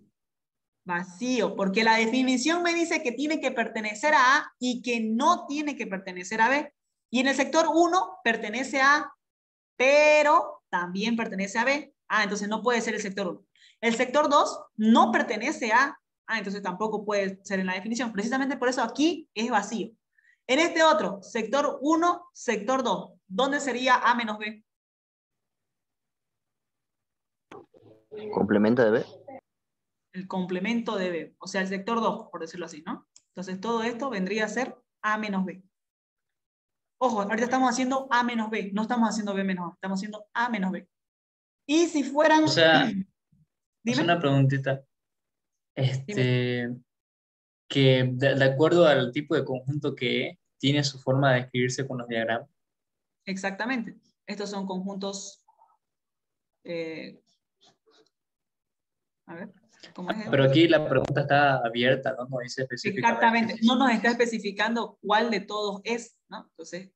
Vacío, porque la definición me dice que tiene que pertenecer a A y que no tiene que pertenecer a B. Y en el sector 1 pertenece a A, pero también pertenece a B. Ah, entonces no puede ser el sector 1. El sector 2 no pertenece a A, entonces tampoco puede ser en la definición. Precisamente por eso aquí es vacío. En este otro, sector 1, sector 2, ¿dónde sería A menos B? Complemento de B. El complemento de B, o sea, el sector 2, por decirlo así, ¿no? Entonces todo esto vendría a ser A menos B. Ojo, ahorita estamos haciendo A menos B, no estamos haciendo B menos A, estamos haciendo A menos B. Y si fueran... O sea, es dime. una preguntita. Dime. Que de acuerdo al tipo de conjunto que es, tiene su forma de escribirse con los diagramas. Exactamente. Estos son conjuntos... a ver, ¿cómo es? Pero aquí la pregunta está abierta, no nos dice específicamente. Exactamente, no nos está especificando cuál de todos es, ¿no? Entonces,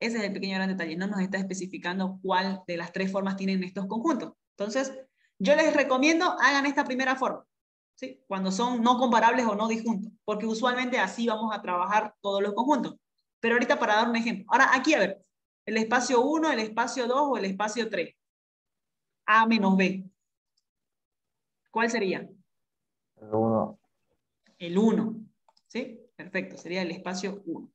ese es el pequeño gran detalle, no nos está especificando cuál de las tres formas tienen estos conjuntos. Entonces, yo les recomiendo hagan esta primera forma, ¿sí? Cuando son no comparables o no disjuntos, porque usualmente así vamos a trabajar todos los conjuntos. Pero ahorita para dar un ejemplo. Ahora, aquí a ver, el espacio 1, el espacio 2 o el espacio 3. A menos B. ¿Cuál sería? El 1. El 1. ¿Sí? Perfecto, sería el espacio 1.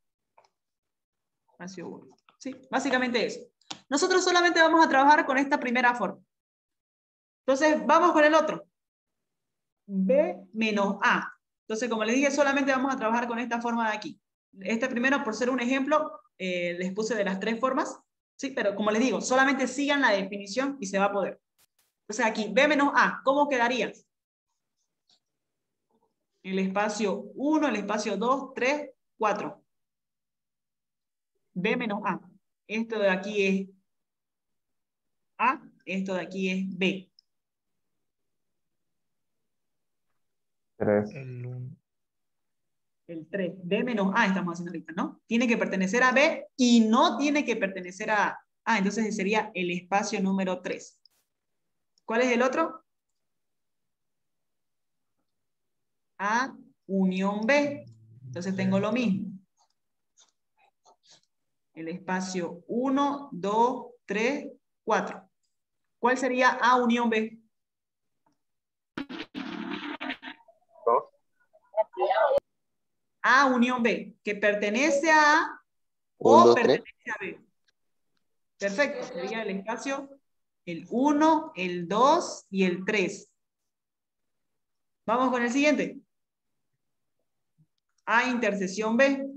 Espacio 1. ¿Sí? Básicamente eso. Nosotros solamente vamos a trabajar con esta primera forma. Entonces, vamos con el otro. B menos A. Entonces, como les dije, solamente vamos a trabajar con esta forma de aquí. Este primero, por ser un ejemplo, les puse de las 3 formas, ¿sí? Pero como les digo, solamente sigan la definición y se va a poder. Entonces aquí, B menos A, ¿cómo quedaría? El espacio 1, el espacio 2, 3, 4. B menos A. Esto de aquí es A, esto de aquí es B. 3. El 1. El 3. B menos A estamos haciendo ahorita, ¿no? Tiene que pertenecer a B y no tiene que pertenecer a A. Ah, entonces sería el espacio número 3. ¿Cuál es el otro? A unión B. Entonces tengo lo mismo. El espacio 1, 2, 3, 4. ¿Cuál sería A unión B? 2. A unión B, que pertenece a A 1, o 2, 3. pertenece a B. Perfecto, sería el espacio el 1, el 2 y el 3. Vamos con el siguiente. A intersección B.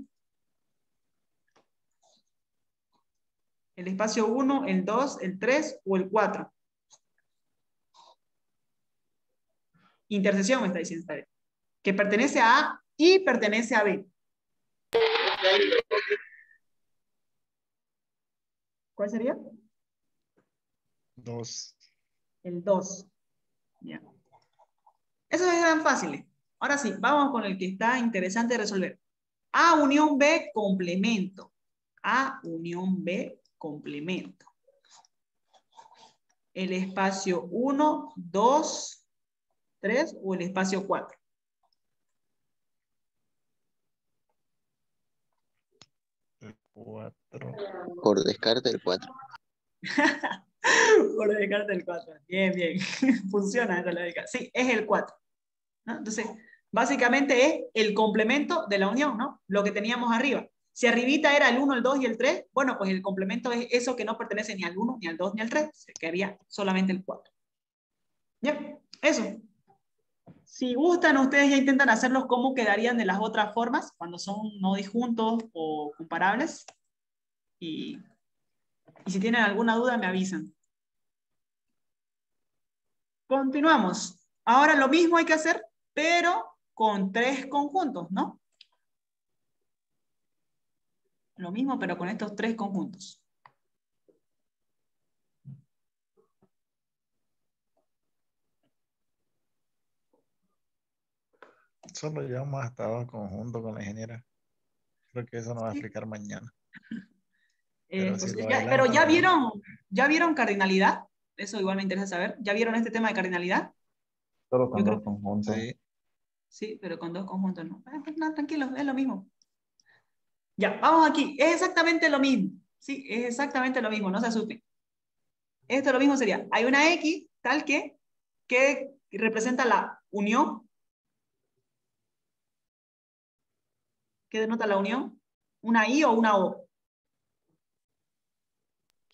El espacio 1, el 2, el 3 o el 4. Intersección me está diciendo esta vez. Que pertenece a A y pertenece a B. ¿Cuál sería? 2. El 2. Ya. Esos eran fáciles. Ahora sí, vamos con el que está interesante de resolver. A unión B complemento. A unión B complemento. El espacio 1, 2, 3 o el espacio 4. El 4. Por descarte, el 4. Por descarte el 4. Bien, bien. Funciona esta lógica. Sí, es el 4. ¿No? Entonces, básicamente es el complemento de la unión, ¿no? Lo que teníamos arriba. Si arribita era el 1, el 2 y el 3, bueno, pues el complemento es eso que no pertenece ni al 1, ni al 2, ni al 3. Se quedaría solamente el 4. ¿Ya? Eso. Si gustan, ustedes ya intentan hacerlos como quedarían de las otras formas, cuando son no disjuntos o comparables. Y si tienen alguna duda, me avisan. Continuamos. Ahora lo mismo hay que hacer, pero con 3 conjuntos, ¿no? Lo mismo, pero con estos 3 conjuntos. Solo llevamos hasta 2 conjuntos con la ingeniera. Creo que eso nos va a explicar mañana. Pero Pues, si lo pero adelantan, ¿ya vieron cardinalidad? Eso igual me interesa saber. ¿Ya vieron este tema de cardinalidad? Solo con Yo 2 creo conjuntos. sí. sí, pero con 2 conjuntos no. Pues no, tranquilos, es lo mismo. Ya, vamos aquí. Es exactamente lo mismo. Sí, es exactamente lo mismo, no se asusten. Esto lo mismo sería, hay una X tal que representa la unión. ¿Qué denota la unión? ¿Una I o una O?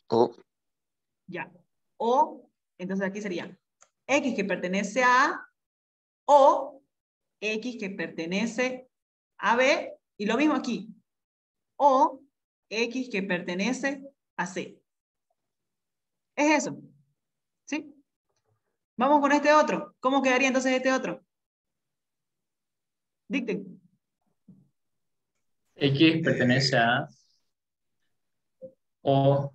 O, Ya. O, entonces aquí sería X que pertenece a A o X que pertenece a B. Y lo mismo aquí. O X que pertenece a C. Es eso. ¿Sí? Vamos con este otro. ¿Cómo quedaría entonces este otro? Dicten. X pertenece a O.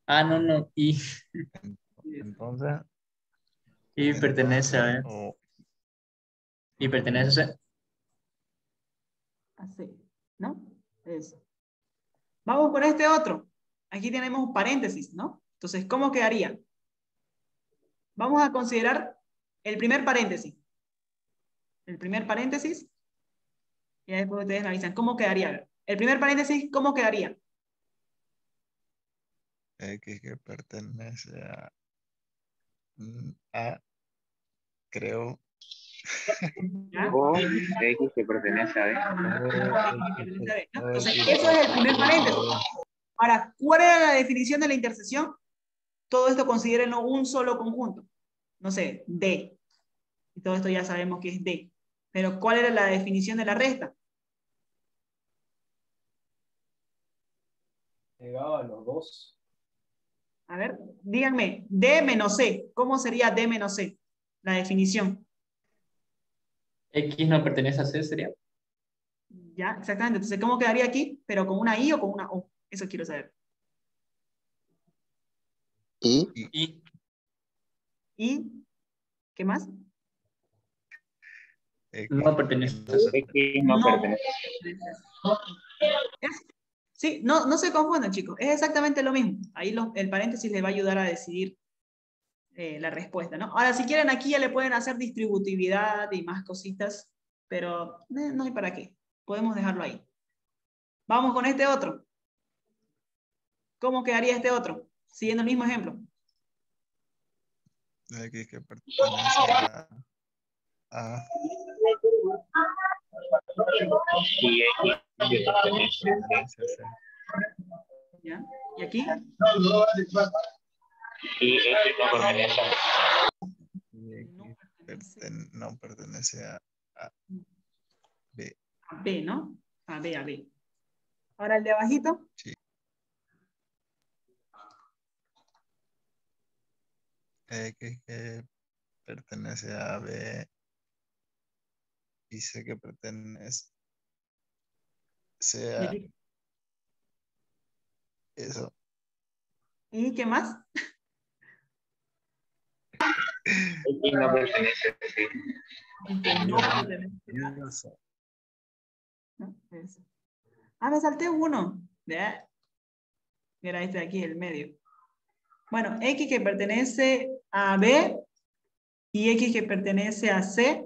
Ah, no. Y Entonces, pertenece a B. o Y pertenece a C. A C. ¿No? Eso. Vamos con este otro. Aquí tenemos un paréntesis, ¿no? Entonces, ¿cómo quedaría? Vamos a considerar el primer paréntesis. El primer paréntesis. Y después ustedes me avisan. ¿Cómo quedaría? El primer paréntesis, ¿cómo quedaría? X que pertenece a creo. ¿Ya? O X que pertenece a B. ¿No? Entonces, eso es el primer paréntesis. Ahora, ¿cuál era la definición de la intersección? todo esto considérenlo un solo conjunto. No sé, D. Y todo esto ya sabemos que es D. Pero ¿cuál era la definición de la resta? Llegaba a los dos. A ver, díganme, D menos C. ¿Cómo sería D menos C? La definición. X no pertenece a C, ¿sería? Ya, exactamente. Entonces, ¿cómo quedaría aquí? ¿Pero con una I o con una O? Eso quiero saber. Y Y ¿Y qué más? no pertenece a C. X no No. pertenece. Sí, no se confundan, chicos. Es exactamente lo mismo. Ahí el paréntesis les va a ayudar a decidir la respuesta, ¿no? Ahora, si quieren, aquí ya le pueden hacer distributividad y más cositas, pero no hay para qué. Podemos dejarlo ahí. Vamos con este otro. ¿Cómo quedaría este otro? Siguiendo el mismo ejemplo. X que pertenece a Y X que pertenece pertenece a C. ¿Ya? ¿Y aquí? y X no pertenece a Y X No pertenece no pertenece a B. a B, ¿no? A B. Ahora el de abajito. Sí. X que pertenece a B y C que pertenece ¿Y a aquí? eso. ¿Y qué más? X no pertenece a C. No pertenece a Eso. ¿no? Eso. Ah, me salté uno. Mira, este de aquí, el medio. Bueno, X que pertenece a B y X que pertenece a C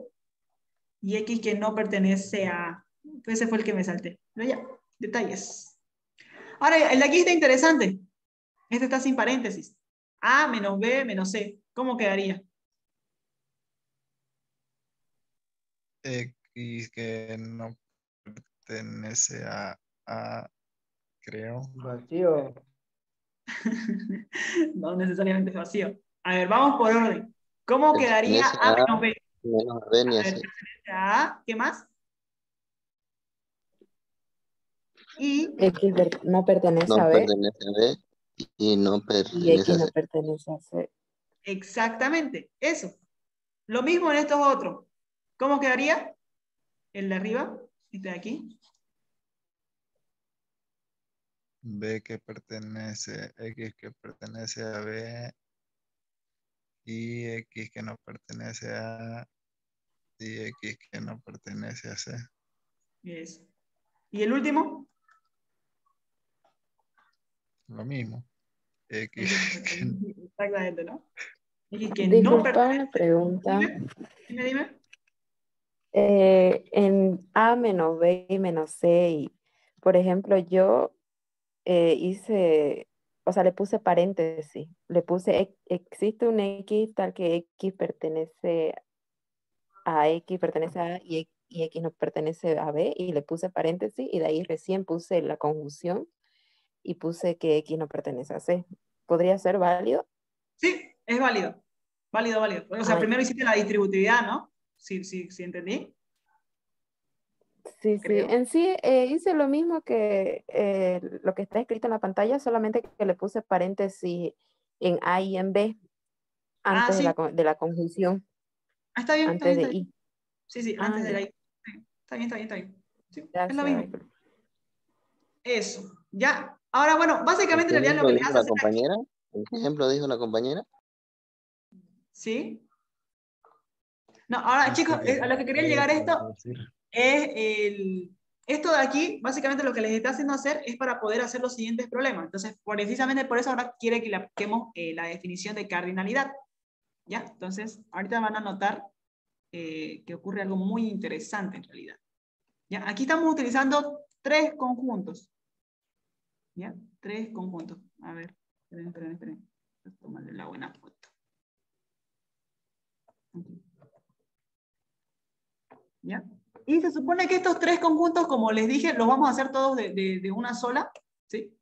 y X que no pertenece a A. Ese fue el que me salté. Pero ya, detalles. Ahora, el de aquí está interesante. Este está sin paréntesis. A menos B menos C. ¿Cómo quedaría? X que no pertenece a creo. Vacío. No necesariamente es vacío. A ver, vamos por orden. ¿Cómo quedaría pertenece A a menos B? menos B ni A a ver, C. pertenece a A. ¿Qué más? Y X no pertenece No a B pertenece a B y no y pertenece X a no C. pertenece a C. exactamente, eso. Lo mismo en estos otros. ¿Cómo quedaría? El de arriba, este de aquí. B que pertenece, X que pertenece a B y X que no pertenece a y X que no pertenece a C. Eso. ¿Y el último? Lo mismo. X que Exactamente, ¿no? X que no Disculpa pertenece. una pregunta. Dime. En A menos B y menos C, y, por ejemplo, yo hice, o sea, le puse paréntesis, le puse, existe un X tal que X pertenece a X, pertenece a A y X no pertenece a B, y le puse paréntesis, y de ahí recién puse la conjunción y puse que X no pertenece a C. ¿Podría ser válido? Sí, es válido. Válido. O sea, Ay, primero hiciste la distributividad, ¿no? Sí, entendí. sí, Creo. en sí hice lo mismo que lo que está escrito en la pantalla, solamente que le puse paréntesis en A y en B Ah, antes sí. de la conjunción, Ah, está bien. antes de I. Sí, Ah, antes de la ya, I. Sí, está bien. Sí, es lo gracias. mismo. Eso. Ya. Ahora, bueno, ¿En básicamente qué en realidad lo ejemplo que les dijo hace la hacer aquí, compañera? ¿En qué ejemplo dijo la compañera? ¿sí? No, ahora, chicos, a lo que quería llegar esto es esto de aquí, básicamente lo que les está haciendo hacer es para poder hacer los siguientes problemas. Entonces, precisamente por eso ahora quiere que le apliquemos la definición de cardinalidad. ¿Ya? Entonces, ahorita van a notar que ocurre algo muy interesante en realidad. ¿Ya? Aquí estamos utilizando tres conjuntos. ¿Ya? Tres conjuntos. A ver, esperen. Voy a tomarle la buena foto. Aquí. ¿Ya? Y se supone que estos tres conjuntos, como les dije, los vamos a hacer todos de una sola, ¿sí?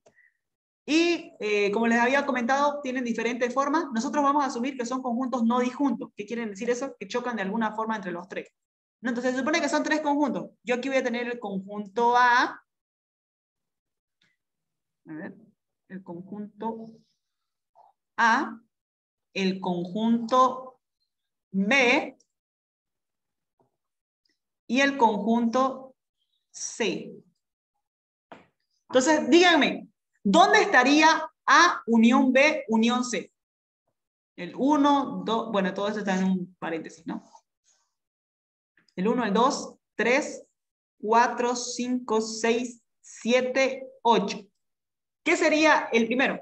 Y como les había comentado, tienen diferentes formas. Nosotros vamos a asumir que son conjuntos no disjuntos. ¿Qué quieren decir eso? Que chocan de alguna forma entre los tres. ¿No? Entonces se supone que son tres conjuntos. Yo aquí voy a tener el conjunto A. A ver, el conjunto A, el conjunto B y el conjunto C. Entonces, díganme, ¿dónde estaría A unión B unión C? El 1, 2, bueno, todo esto está en un paréntesis, ¿no? El 1, el 2, 3, 4, 5, 6, 7, 8. ¿Qué sería el primero?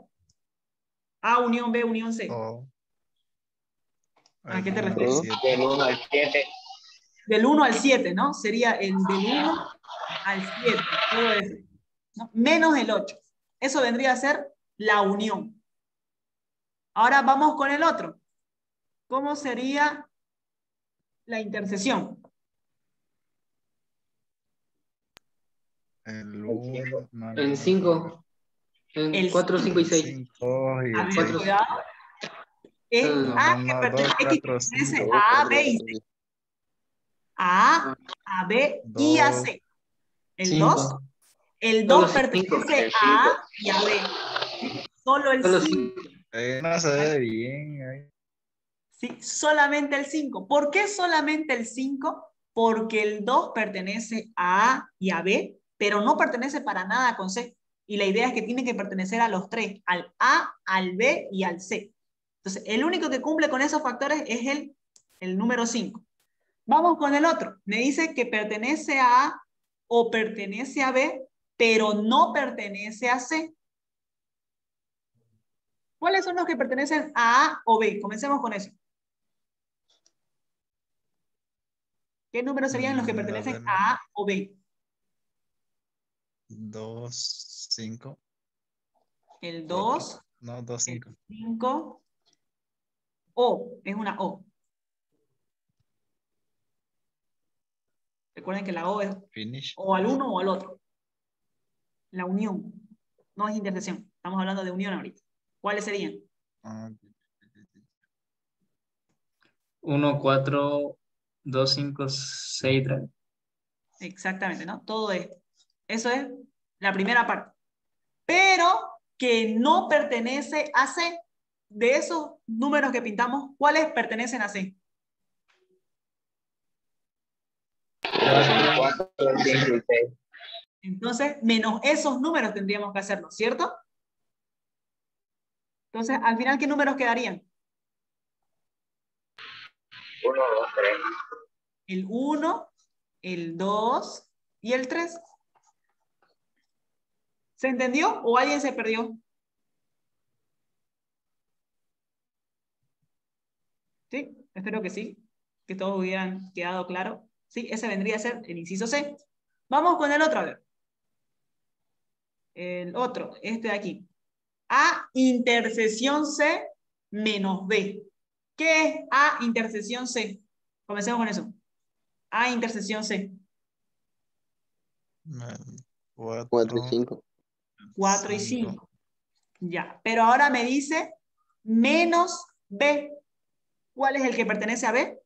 A unión B unión C. O ¿A qué te el refieres? 7. Del 1 al 7. Del 1 al 7, ¿no? Sería el del 1 al 7, todo eso, ¿no? Menos el 8. Eso vendría a ser la unión. Ahora vamos con el otro. ¿Cómo sería la intersección? El 1. El 5. El El 4, 5 y El 6. 5 y A el ver, 6. cuidado. Es No, A no, que no, pertenece, 2, X que 4, pertenece 5. a A, B y C. A, A, B y a 2. C. El 2. 5. El Solo 2 5. pertenece El a A 5. y a B. Solo el Solo 5. 5. No se ve bien. Ahí. ¿Sí? Solamente el 5. ¿Por qué solamente el 5? Porque el 2 pertenece a A y a B, pero no pertenece para nada con C. Y la idea es que tiene que pertenecer a los tres, al A, al B y al C. Entonces, el único que cumple con esos factores es el número 5. Vamos con el otro. Me dice que pertenece a A o pertenece a B, pero no pertenece a C. ¿Cuáles son los que pertenecen a A o B? Comencemos con eso. ¿Qué números serían los que pertenecen a A o B? 2, 5. El 2. No, 2, 5. El 5. O, es una O. Recuerden que la O es Finish. o al uno o al otro. La unión. No es intersección. Estamos hablando de unión ahorita. ¿Cuáles serían? 1, 4, 2, 5, 6, 3. Exactamente, ¿no? Todo esto. Eso es la primera parte. Pero que no pertenece a C. De esos números que pintamos, ¿cuáles pertenecen a C? 4, 5 y 6. Entonces, menos esos números tendríamos que hacerlo, ¿cierto? Entonces, al final, ¿qué números quedarían? 1, 2, 3. El 1, el 2 y el 3. ¿Se entendió o alguien se perdió? ¿Sí? Espero que sí, que todos hubieran quedado claro. Sí, ese vendría a ser el inciso C. Vamos con el otro, a ver. El otro, este de aquí. A intersección C menos B. ¿Qué es A intersección C? Comencemos con eso. A intersección C. 4 y 5. 4 y 5. Ya, pero ahora me dice menos B. ¿Cuál es el que pertenece a B?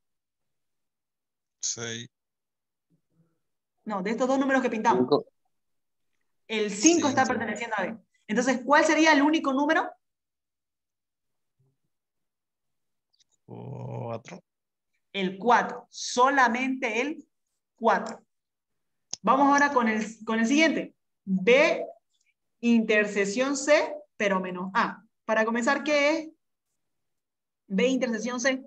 6. No, de estos dos números que pintamos. 5. El 5 está Cinco. perteneciendo a B. Entonces, ¿cuál sería el único número? 4. El 4. Solamente el 4. Vamos ahora con el siguiente. B intersección C, pero menos A. Para comenzar, ¿qué es B intersección C?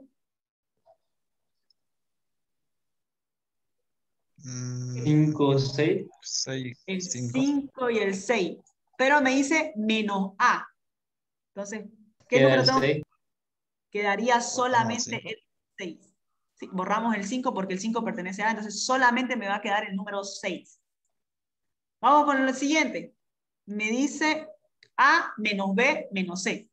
5, 6. 6. El 5. 5 y el 6. Pero me dice menos A. Entonces, ¿qué Queda número el tengo? 6. Quedaría solamente cinco. el 6. Sí, borramos el 5 porque el 5 pertenece a A, entonces solamente me va a quedar el número 6. Vamos con el siguiente. Me dice A menos B menos C.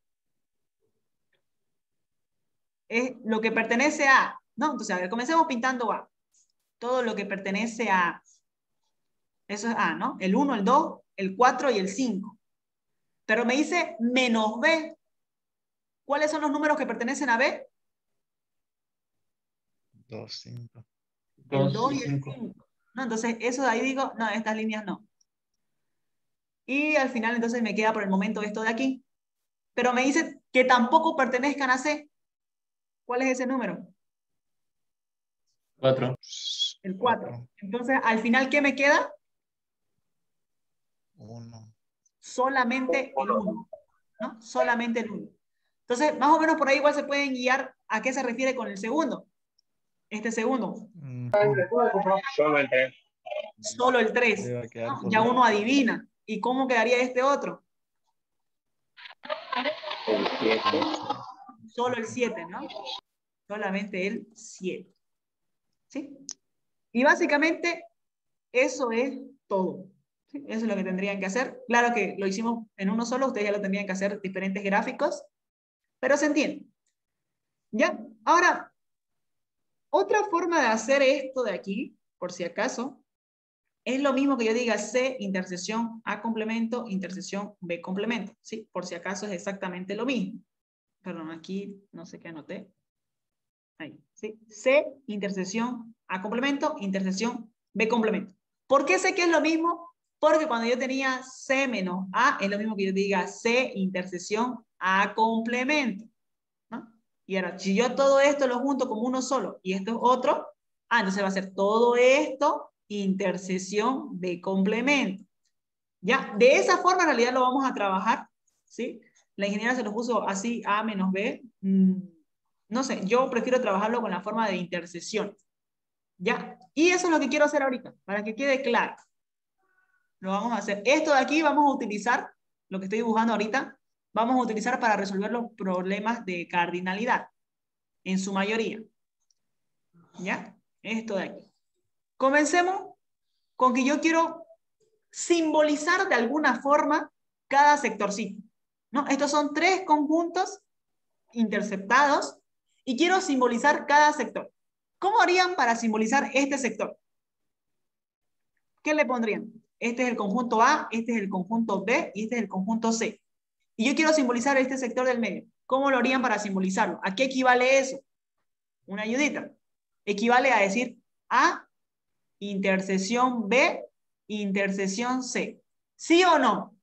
Es lo que pertenece a, ¿no? Entonces, a ver, comencemos pintando A. Todo lo que pertenece a, eso es A, ¿no? El 1, el 2, el 4 y el 5. Pero me dice menos B. ¿Cuáles son los números que pertenecen a B? 2, 5. El 2 2 y y el 5. 5. ¿No? Entonces, eso de ahí digo, no, estas líneas no. Y al final, entonces, me queda por el momento esto de aquí. Pero me dice que tampoco pertenezcan a C. ¿Cuál es ese número? 4. El 4. Entonces, al final, ¿qué me queda? 1. Solamente el 1. ¿No? Solamente el 1. Entonces, más o menos por ahí igual se pueden guiar a qué se refiere con el segundo. Este segundo. Solo el 3. Solo el 3. Le va a quedar ¿No? solo Ya el uno adivina. ¿Y cómo quedaría este otro? El 7. Solo el 7, ¿no? Solamente el 7. ¿Sí? Y básicamente eso es todo. ¿Sí? Eso es lo que tendrían que hacer. Claro que lo hicimos en uno solo, ustedes ya lo tendrían que hacer diferentes gráficos, pero se entiende. ¿Ya? Ahora, otra forma de hacer esto de aquí, por si acaso, es lo mismo que yo diga C intersección A complemento, intersección B complemento. ¿Sí? Por si acaso es exactamente lo mismo. Perdón, aquí no sé qué anoté. Ahí, ¿sí? C intersección A complemento, intersección B complemento. ¿Por qué sé que es lo mismo? Porque cuando yo tenía C menos A, es lo mismo que yo diga C intersección A complemento, ¿no? Y ahora, si yo todo esto lo junto como uno solo y esto es otro, entonces va a ser todo esto intersección B complemento. ¿Ya? De esa forma en realidad lo vamos a trabajar, ¿sí? La ingeniera se lo puso así, A menos B. No sé, yo prefiero trabajarlo con la forma de intersección. ¿Ya? Y eso es lo que quiero hacer ahorita, para que quede claro. Lo vamos a hacer. Esto de aquí vamos a utilizar, lo que estoy dibujando ahorita, vamos a utilizar para resolver los problemas de cardinalidad, en su mayoría. ¿Ya? Esto de aquí. Comencemos con que yo quiero simbolizar de alguna forma cada sectorcito, ¿no? Estos son 3 conjuntos interceptados y quiero simbolizar cada sector. ¿Cómo harían para simbolizar este sector? ¿Qué le pondrían? Este es el conjunto A, este es el conjunto B y este es el conjunto C. Y yo quiero simbolizar este sector del medio. ¿Cómo lo harían para simbolizarlo? ¿A qué equivale eso? Una ayudita. Equivale a decir A, intersección B, intersección C. ¿Sí o no?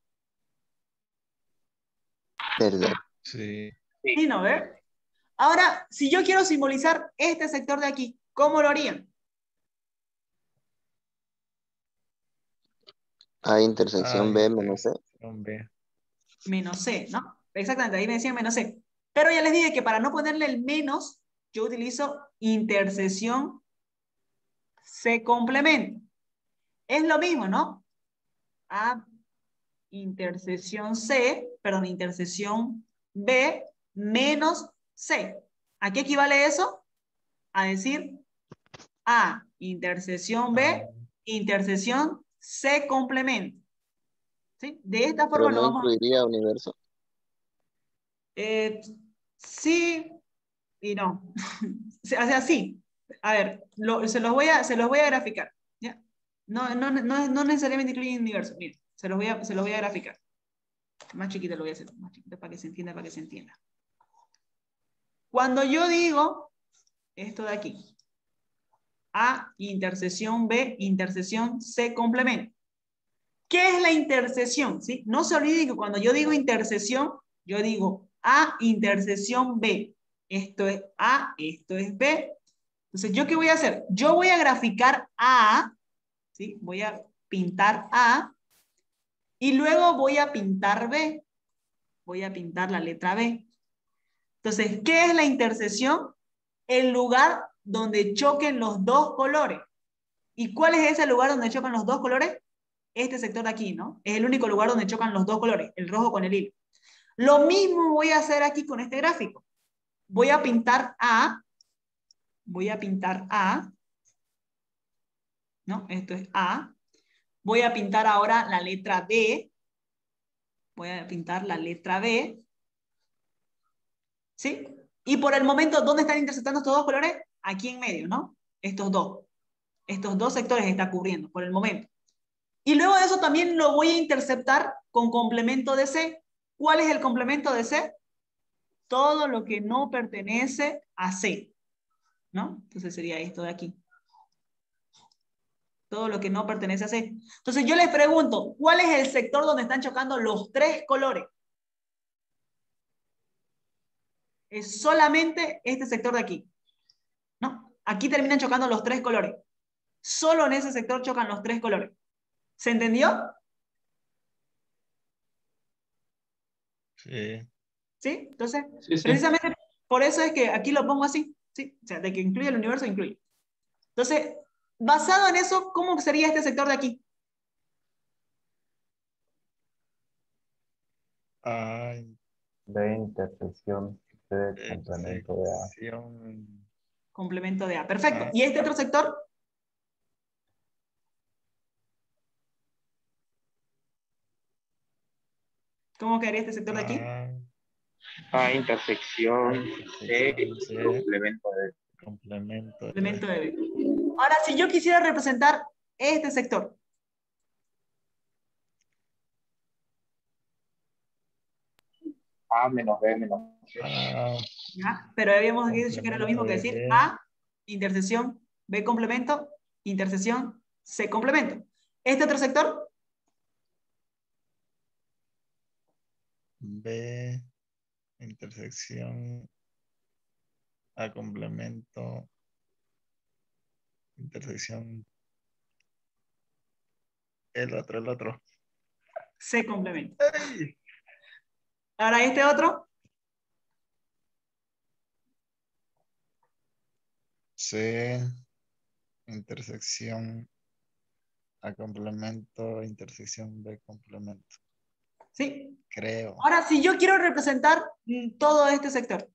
¿Verdad? Sí. Sí, ¿no? ¿Ver? Ahora, si yo quiero simbolizar este sector de aquí, ¿cómo lo harían? A intersección B menos C. Intersección B. Menos C, ¿no? Exactamente, ahí me decían menos C. Pero ya les dije que para no ponerle el menos, yo utilizo intersección C complemento. Es lo mismo, ¿no? A intersección C, perdón, intersección B menos C. ¿A qué equivale eso? A decir A intersección B, intersección C complemento. ¿Sí? De esta Pero forma lo no vamos a... incluiría universo. Sí y no. O sea, sí. A ver, se los voy a graficar. ¿Ya? No necesariamente incluye universo. Miren, se los voy a graficar. Más chiquito lo voy a hacer, más chiquito para que se entienda, para que se entienda. Cuando yo digo esto de aquí, A intersección B, intersección C complemento. ¿Qué es la intersección? ¿Sí? No se olviden que cuando yo digo intersección, yo digo A intersección B. Esto es A, esto es B. Entonces, ¿yo qué voy a hacer? Yo voy a graficar A, ¿sí? Voy a pintar A y luego voy a pintar B. Voy a pintar la letra B. Entonces, ¿qué es la intersección? El lugar donde choquen los dos colores. ¿Y cuál es ese lugar donde chocan los dos colores? Este sector de aquí, ¿no? Es el único lugar donde chocan los dos colores, el rojo con el hilo. Lo mismo voy a hacer aquí con este gráfico. Voy a pintar A, ¿no? Esto es A. Voy a pintar ahora la letra B. Voy a pintar la letra B. ¿Sí? Y por el momento, ¿dónde están intersectando estos dos colores? Aquí en medio, ¿no? Estos dos sectores está cubriendo por el momento. Y luego de eso también lo voy a interceptar con complemento de C. ¿cuál es el complemento de C? Todo lo que no pertenece a C, ¿no? Entonces sería esto de aquí. Todo lo que no pertenece a C. Entonces yo les pregunto, ¿cuál es el sector donde están chocando los tres colores? Es solamente este sector de aquí, ¿no? Aquí terminan chocando los tres colores. Solo en ese sector chocan los tres colores. ¿Se entendió? Sí. ¿Sí? Entonces, Sí, sí. precisamente por eso es que aquí lo pongo así, ¿sí? O sea, de que incluye el universo, incluye. Entonces, basado en eso, ¿cómo sería este sector de aquí? Ay, De intersección de complemento de A. sección. Complemento de A. Perfecto. Ah. ¿Y este otro sector? ¿Cómo quedaría este sector de aquí? Intersección Intersección de complemento de complemento de Complemento de B. Ahora, si yo quisiera representar este sector, A menos B menos C. ¿ya? Pero habíamos dicho que era lo mismo que decir B. A, intersección, B complemento, intersección, C complemento. Este otro sector, B, intersección, A complemento, intersección, el otro. C complemento. ¡Ey! Ahora este otro, C, intersección, A complemento, intersección, B complemento. ¿sí? Creo. Ahora, si yo quiero representar todo este sector,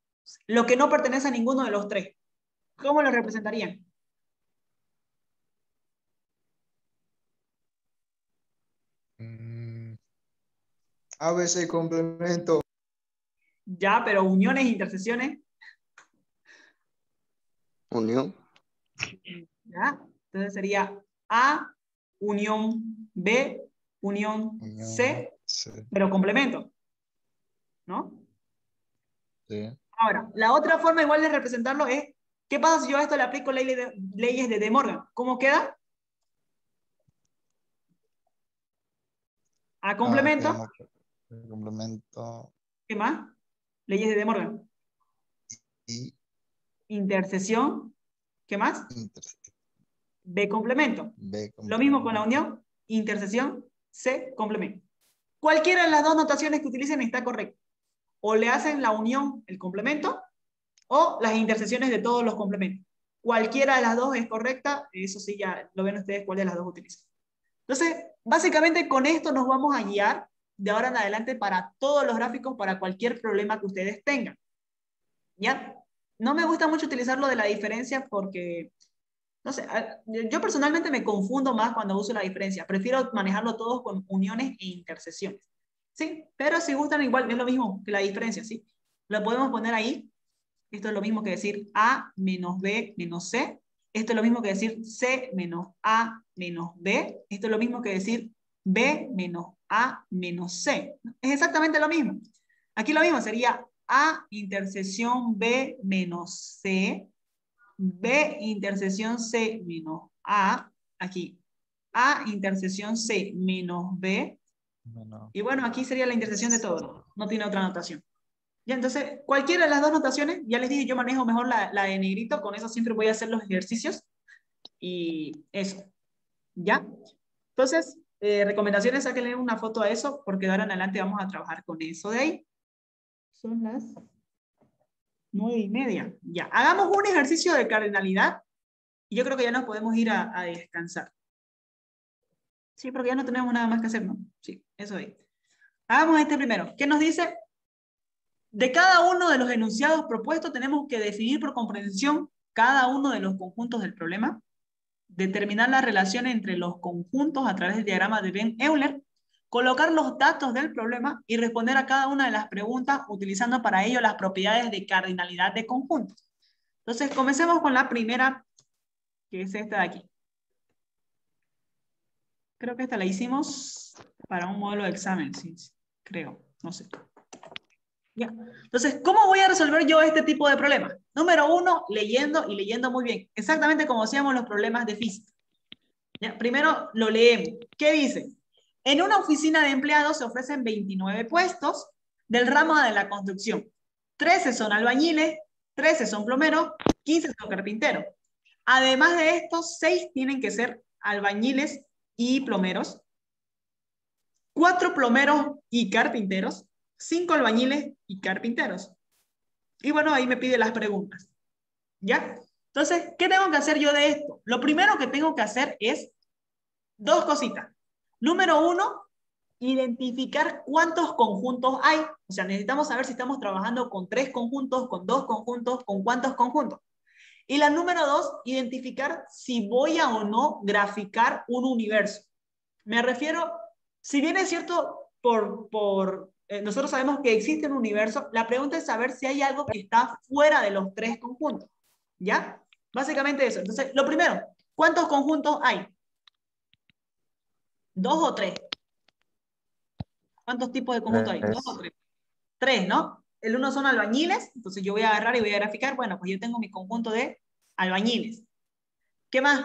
lo que no pertenece a ninguno de los tres, ¿cómo lo representarían? ABC complemento. Ya, pero uniones e intersecciones, Unión. ¿ya? Entonces sería A, unión B, unión Unión, C, C, pero complemento, ¿no? D. Ahora, la otra forma igual de representarlo es, ¿qué pasa si yo a esto le aplico leyes de De Morgan? ¿Cómo queda? A complemento, Complemento ¿qué más? Leyes de De Morgan. y Intersección, ¿qué más? intersección. B complemento. B Lo mismo con la complemento. unión, intersección, C complemento. Cualquiera de las dos notaciones que utilicen está correcta. O le hacen la unión, el complemento, o las intersecciones de todos los complementos. Cualquiera de las dos es correcta, eso sí ya lo ven ustedes cuál de las dos utilizan. Entonces, básicamente con esto nos vamos a guiar de ahora en adelante para todos los gráficos, para cualquier problema que ustedes tengan. ¿Ya? No me gusta mucho utilizar lo de la diferencia porque, no sé, yo personalmente me confundo más cuando uso la diferencia. Prefiero manejarlo todos con uniones e intersecciones. ¿Sí? Pero si gustan igual, es lo mismo que la diferencia, ¿sí? Lo podemos poner ahí. Esto es lo mismo que decir A menos B menos C. Esto es lo mismo que decir C menos A menos B. Esto es lo mismo que decir B menos A menos C. Es exactamente lo mismo. Aquí lo mismo sería A intersección B menos C. B intersección C menos A. Aquí. A intersección C menos B. Menos. Y bueno, aquí sería la intersección de todo. No tiene otra notación. Ya, entonces, cualquiera de las dos notaciones, ya les dije, yo manejo mejor la de negrito, con eso siempre voy a hacer los ejercicios. Y eso. ¿Ya? Entonces, recomendaciones, sáquenle una foto a eso, porque de ahora en adelante vamos a trabajar con eso de ahí. Son las 9:30. Ya, hagamos un ejercicio de cardinalidad y yo creo que ya nos podemos ir a descansar. Sí, porque ya no tenemos nada más que hacer, ¿no? Sí, eso ahí. Hagamos este primero. ¿Qué nos dice? De cada uno de los enunciados propuestos tenemos que definir por comprensión cada uno de los conjuntos del problema, determinar la relación entre los conjuntos a través del diagrama de Venn-Euler, colocar los datos del problema y responder a cada una de las preguntas utilizando para ello las propiedades de cardinalidad de conjuntos. Entonces, comencemos con la primera, que es esta de aquí. Creo que esta la hicimos para un modelo de examen, sí, creo, no sé. ¿Ya? Entonces, ¿cómo voy a resolver yo este tipo de problemas? Número uno, leyendo y leyendo muy bien. Exactamente como hacíamos los problemas de física. ¿Ya? Primero lo leemos. ¿Qué dice? En una oficina de empleados se ofrecen 29 puestos del ramo de la construcción. 13 son albañiles, 13 son plomeros, 15 son carpinteros. Además de estos, 6 tienen que ser albañiles y plomeros, 4 plomeros y carpinteros, 5 albañiles y carpinteros. Y bueno, ahí me pide las preguntas. ¿Ya? Entonces, ¿qué tengo que hacer yo de esto? Lo primero que tengo que hacer es dos cositas. Número uno, identificar cuántos conjuntos hay. O sea, necesitamos saber si estamos trabajando con 3 conjuntos, con 2 conjuntos, con cuántos conjuntos. Y la número dos, identificar si voy a o no graficar un universo. Me refiero, si bien es cierto, nosotros sabemos que existe un universo, la pregunta es saber si hay algo que está fuera de los 3 conjuntos. ¿Ya? Básicamente eso. Entonces, lo primero, ¿cuántos conjuntos hay? ¿2 o 3? ¿Cuántos tipos de conjuntos hay? ¿2 o 3? 3, ¿no? El uno son albañiles, entonces yo voy a agarrar y voy a graficar, bueno, pues yo tengo mi conjunto de albañiles. ¿Qué más?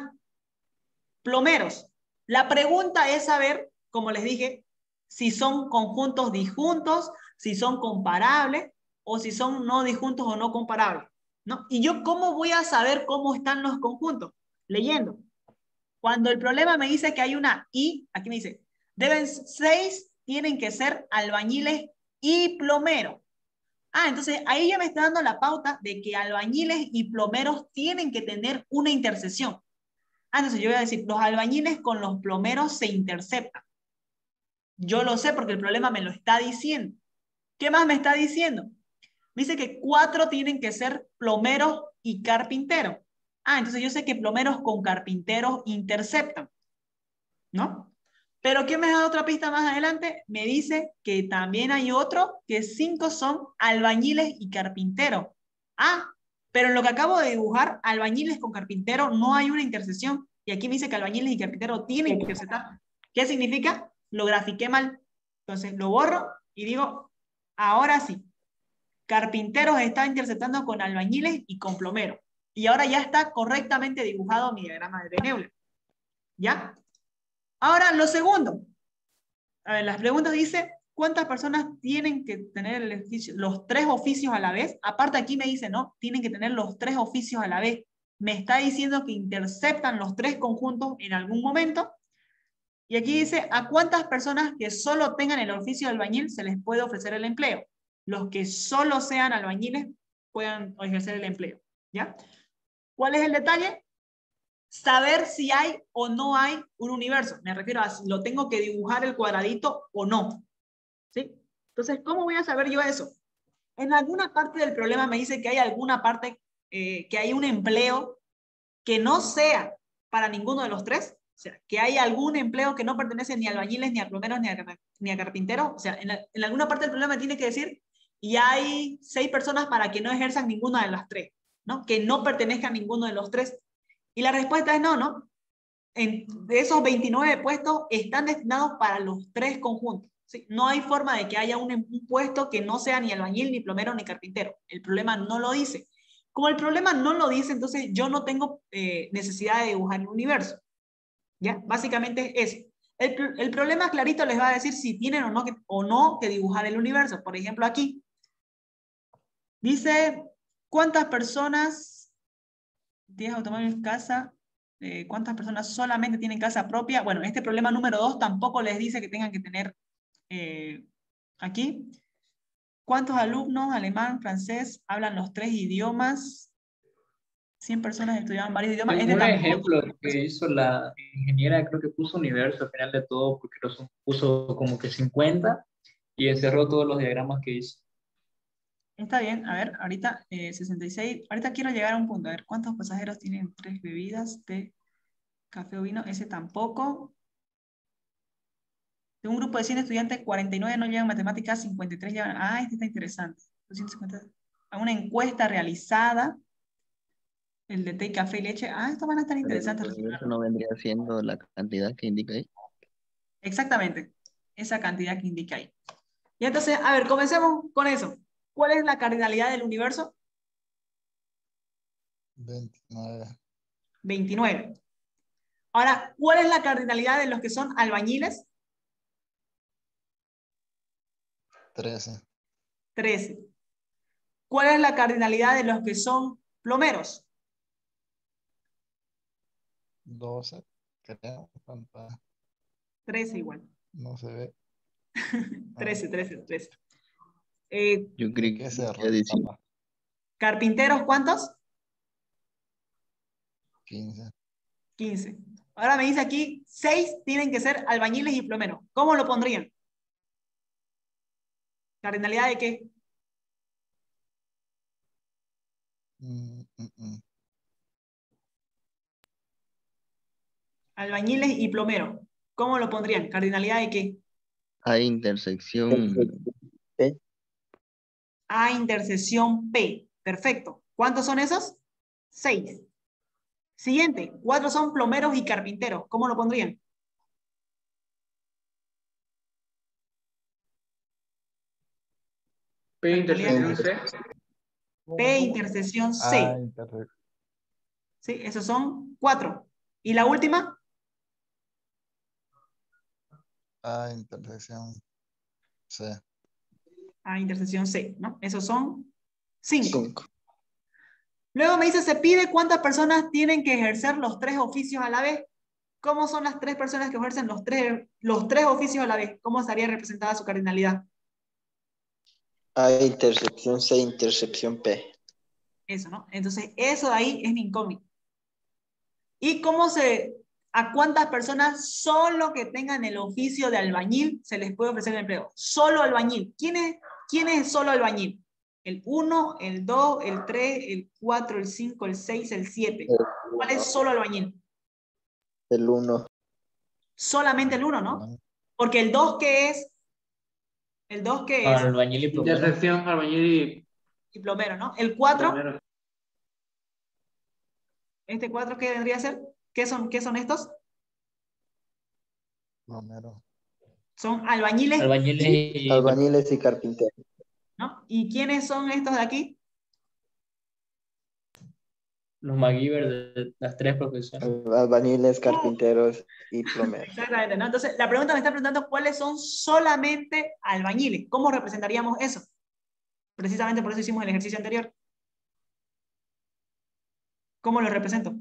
Plomeros. La pregunta es saber, como les dije, si son conjuntos disjuntos, si son comparables, o si son no disjuntos o no comparables, ¿no? ¿Y yo cómo voy a saber cómo están los conjuntos? Leyendo. Cuando el problema me dice que hay una I, aquí me dice, 6 tienen que ser albañiles y plomeros. Ah, entonces ahí ya me está dando la pauta de que albañiles y plomeros tienen que tener una intersección. Ah, entonces yo voy a decir, los albañiles con los plomeros se interceptan. Yo lo sé porque el problema me lo está diciendo. ¿Qué más me está diciendo? Me dice que 4 tienen que ser plomeros y carpinteros. Ah, entonces yo sé que plomeros con carpinteros interceptan, ¿no? Pero ¿qué me da otra pista más adelante? Me dice que también hay otro, que 5 son albañiles y carpinteros. Ah, pero en lo que acabo de dibujar, albañiles con carpintero no hay una intersección. Y aquí me dice que albañiles y carpintero tienen que interceptar. ¿Qué significa? Lo grafiqué mal. Entonces lo borro y digo, ahora sí. Carpinteros está interceptando con albañiles y con plomeros. Y ahora ya está correctamente dibujado mi diagrama de Veneuler. ¿Ya? Ahora, lo segundo. A ver, las preguntas dice, ¿cuántas personas tienen que tener los 3 oficios a la vez? Aparte aquí me dice, no, tienen que tener los 3 oficios a la vez. Me está diciendo que interceptan los 3 conjuntos en algún momento. Y aquí dice, ¿a cuántas personas que solo tengan el oficio de albañil se les puede ofrecer el empleo? Los que solo sean albañiles puedan ejercer el empleo. ¿Ya? ¿Cuál es el detalle? Saber si hay o no hay un universo. Me refiero a si lo tengo que dibujar el cuadradito o no. ¿Sí? Entonces, ¿cómo voy a saber yo eso? En alguna parte del problema me dice que hay alguna parte, que hay un empleo que no sea para ninguno de los 3. O sea, que hay algún empleo que no pertenece ni a albañiles, ni a plomeros, ni a carpinteros. O sea, en alguna parte del problema me tiene que decir, y hay 6 personas para que no ejerzan ninguna de las 3, ¿no? Que no pertenezcan a ninguno de los 3. Y la respuesta es no, ¿no? De esos 29 puestos están destinados para los 3 conjuntos. ¿Sí? No hay forma de que haya un puesto que no sea ni albañil, ni plomero, ni carpintero. El problema no lo dice. Como el problema no lo dice, entonces yo no tengo necesidad de dibujar el universo. ¿Ya? Básicamente es eso. El problema clarito les va a decir si tienen o no que dibujar el universo. Por ejemplo, aquí dice, ¿cuántas personas tienes automóvil en casa? ¿Cuántas personas solamente tienen casa propia? Bueno, este problema número 2 tampoco les dice que tengan que tener aquí. ¿Cuántos alumnos, alemán, francés, hablan los 3 idiomas? 100 personas estudiaban varios idiomas. Un ejemplo que hizo la ingeniera, creo que puso universo al final de todo, porque puso como que 50 y encerró todos los diagramas que hizo. Está bien, a ver, ahorita 66, ahorita quiero llegar a un punto, a ver, ¿cuántos pasajeros tienen 3 bebidas de café o vino? Ese tampoco. De un grupo de 100 estudiantes, 49 no llevan matemáticas, 53 llevan... Ah, este está interesante. 250. A una encuesta realizada, el de té, café y leche. Ah, estos van a estar interesantes. Eso no vendría siendo la cantidad que indica ahí. Exactamente, esa cantidad que indica ahí. Y entonces, a ver, comencemos con eso. ¿Cuál es la cardinalidad del universo? 29. 29. Ahora, ¿cuál es la cardinalidad de los que son albañiles? 13. 13. ¿Cuál es la cardinalidad de los que son plomeros? 12. Creo. ¿Cuánto? 13 igual. No se ve. 13. Yo ¿De creí qué se que era 18. restaba? ¿Carpinteros cuántos? 15. 15. Ahora me dice aquí, 6 tienen que ser albañiles y plomeros. ¿Cómo lo pondrían? ¿Cardinalidad de qué? Albañiles y plomeros. ¿Cómo lo pondrían? ¿Cardinalidad de qué? A intersección. P. A intersección P. Perfecto. ¿Cuántos son esos? 6. Siguiente. 4 son plomeros y carpinteros. ¿Cómo lo pondrían? P intersección C. P intersección Ah, C. Sí, esos son 4. ¿Y la última? A intersección C. A intersección C, ¿no? Esos son 5. 5. Luego me dice, se pide cuántas personas tienen que ejercer los 3 oficios a la vez. ¿Cómo son las 3 personas que ejercen los tres oficios a la vez? ¿Cómo estaría representada su cardinalidad? A intersección C, intersección P. Eso, ¿no? Entonces, eso de ahí es mi incógnito. ¿Y a cuántas personas solo que tengan el oficio de albañil se les puede ofrecer el empleo? Solo albañil. ¿Quién es solo albañil? El 1, el 2, el 3, el 4, el 5, el 6, el 7. ¿Cuál es solo albañil? El 1. Solamente el 1, ¿no? Porque el 2, ¿qué es? El 2, ¿qué es? Albañil y plomero. Intersección, albañil Y plomero, ¿no? El 4, plomero. ¿este 4 qué vendría a ser? ¿Qué son estos? Plomero. Son albañiles, Albañiles y Albañiles y carpinteros. ¿no? ¿Y quiénes son estos de aquí? los MacGyver de las 3 profesiones. Albañiles, carpinteros y plomeros. Exactamente, ¿no? Entonces, la pregunta me está preguntando cuáles son solamente albañiles. ¿Cómo representaríamos eso? Precisamente por eso hicimos el ejercicio anterior. ¿Cómo lo represento?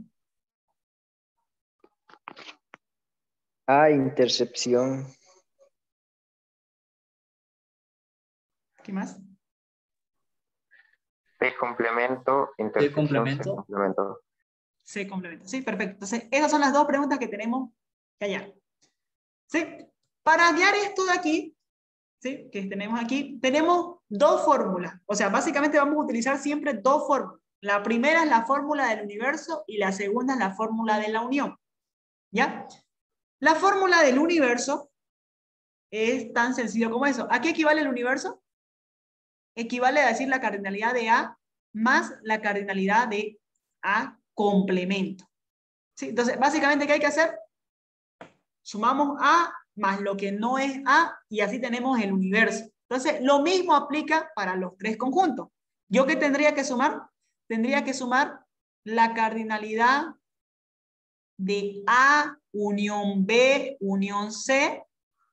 A intercepción. ¿Qué más? P complemento, intersección complemento. C complemento. Se complementa. Sí, perfecto. Entonces, esas son las 2 preguntas que tenemos que hallar. ¿Sí? Para hallar esto de aquí, ¿sí? Que tenemos aquí, tenemos 2 fórmulas. O sea, básicamente vamos a utilizar siempre 2 fórmulas. La primera es la fórmula del universo y la segunda es la fórmula de la unión. ¿Ya? La fórmula del universo es tan sencillo como eso. ¿A qué equivale el universo? Equivale a decir la cardinalidad de A más la cardinalidad de A complemento. ¿Sí? Entonces, básicamente, ¿qué hay que hacer? Sumamos A más lo que no es A y así tenemos el universo. Entonces, lo mismo aplica para los 3 conjuntos. ¿Yo qué tendría que sumar? Tendría que sumar la cardinalidad de A unión B unión C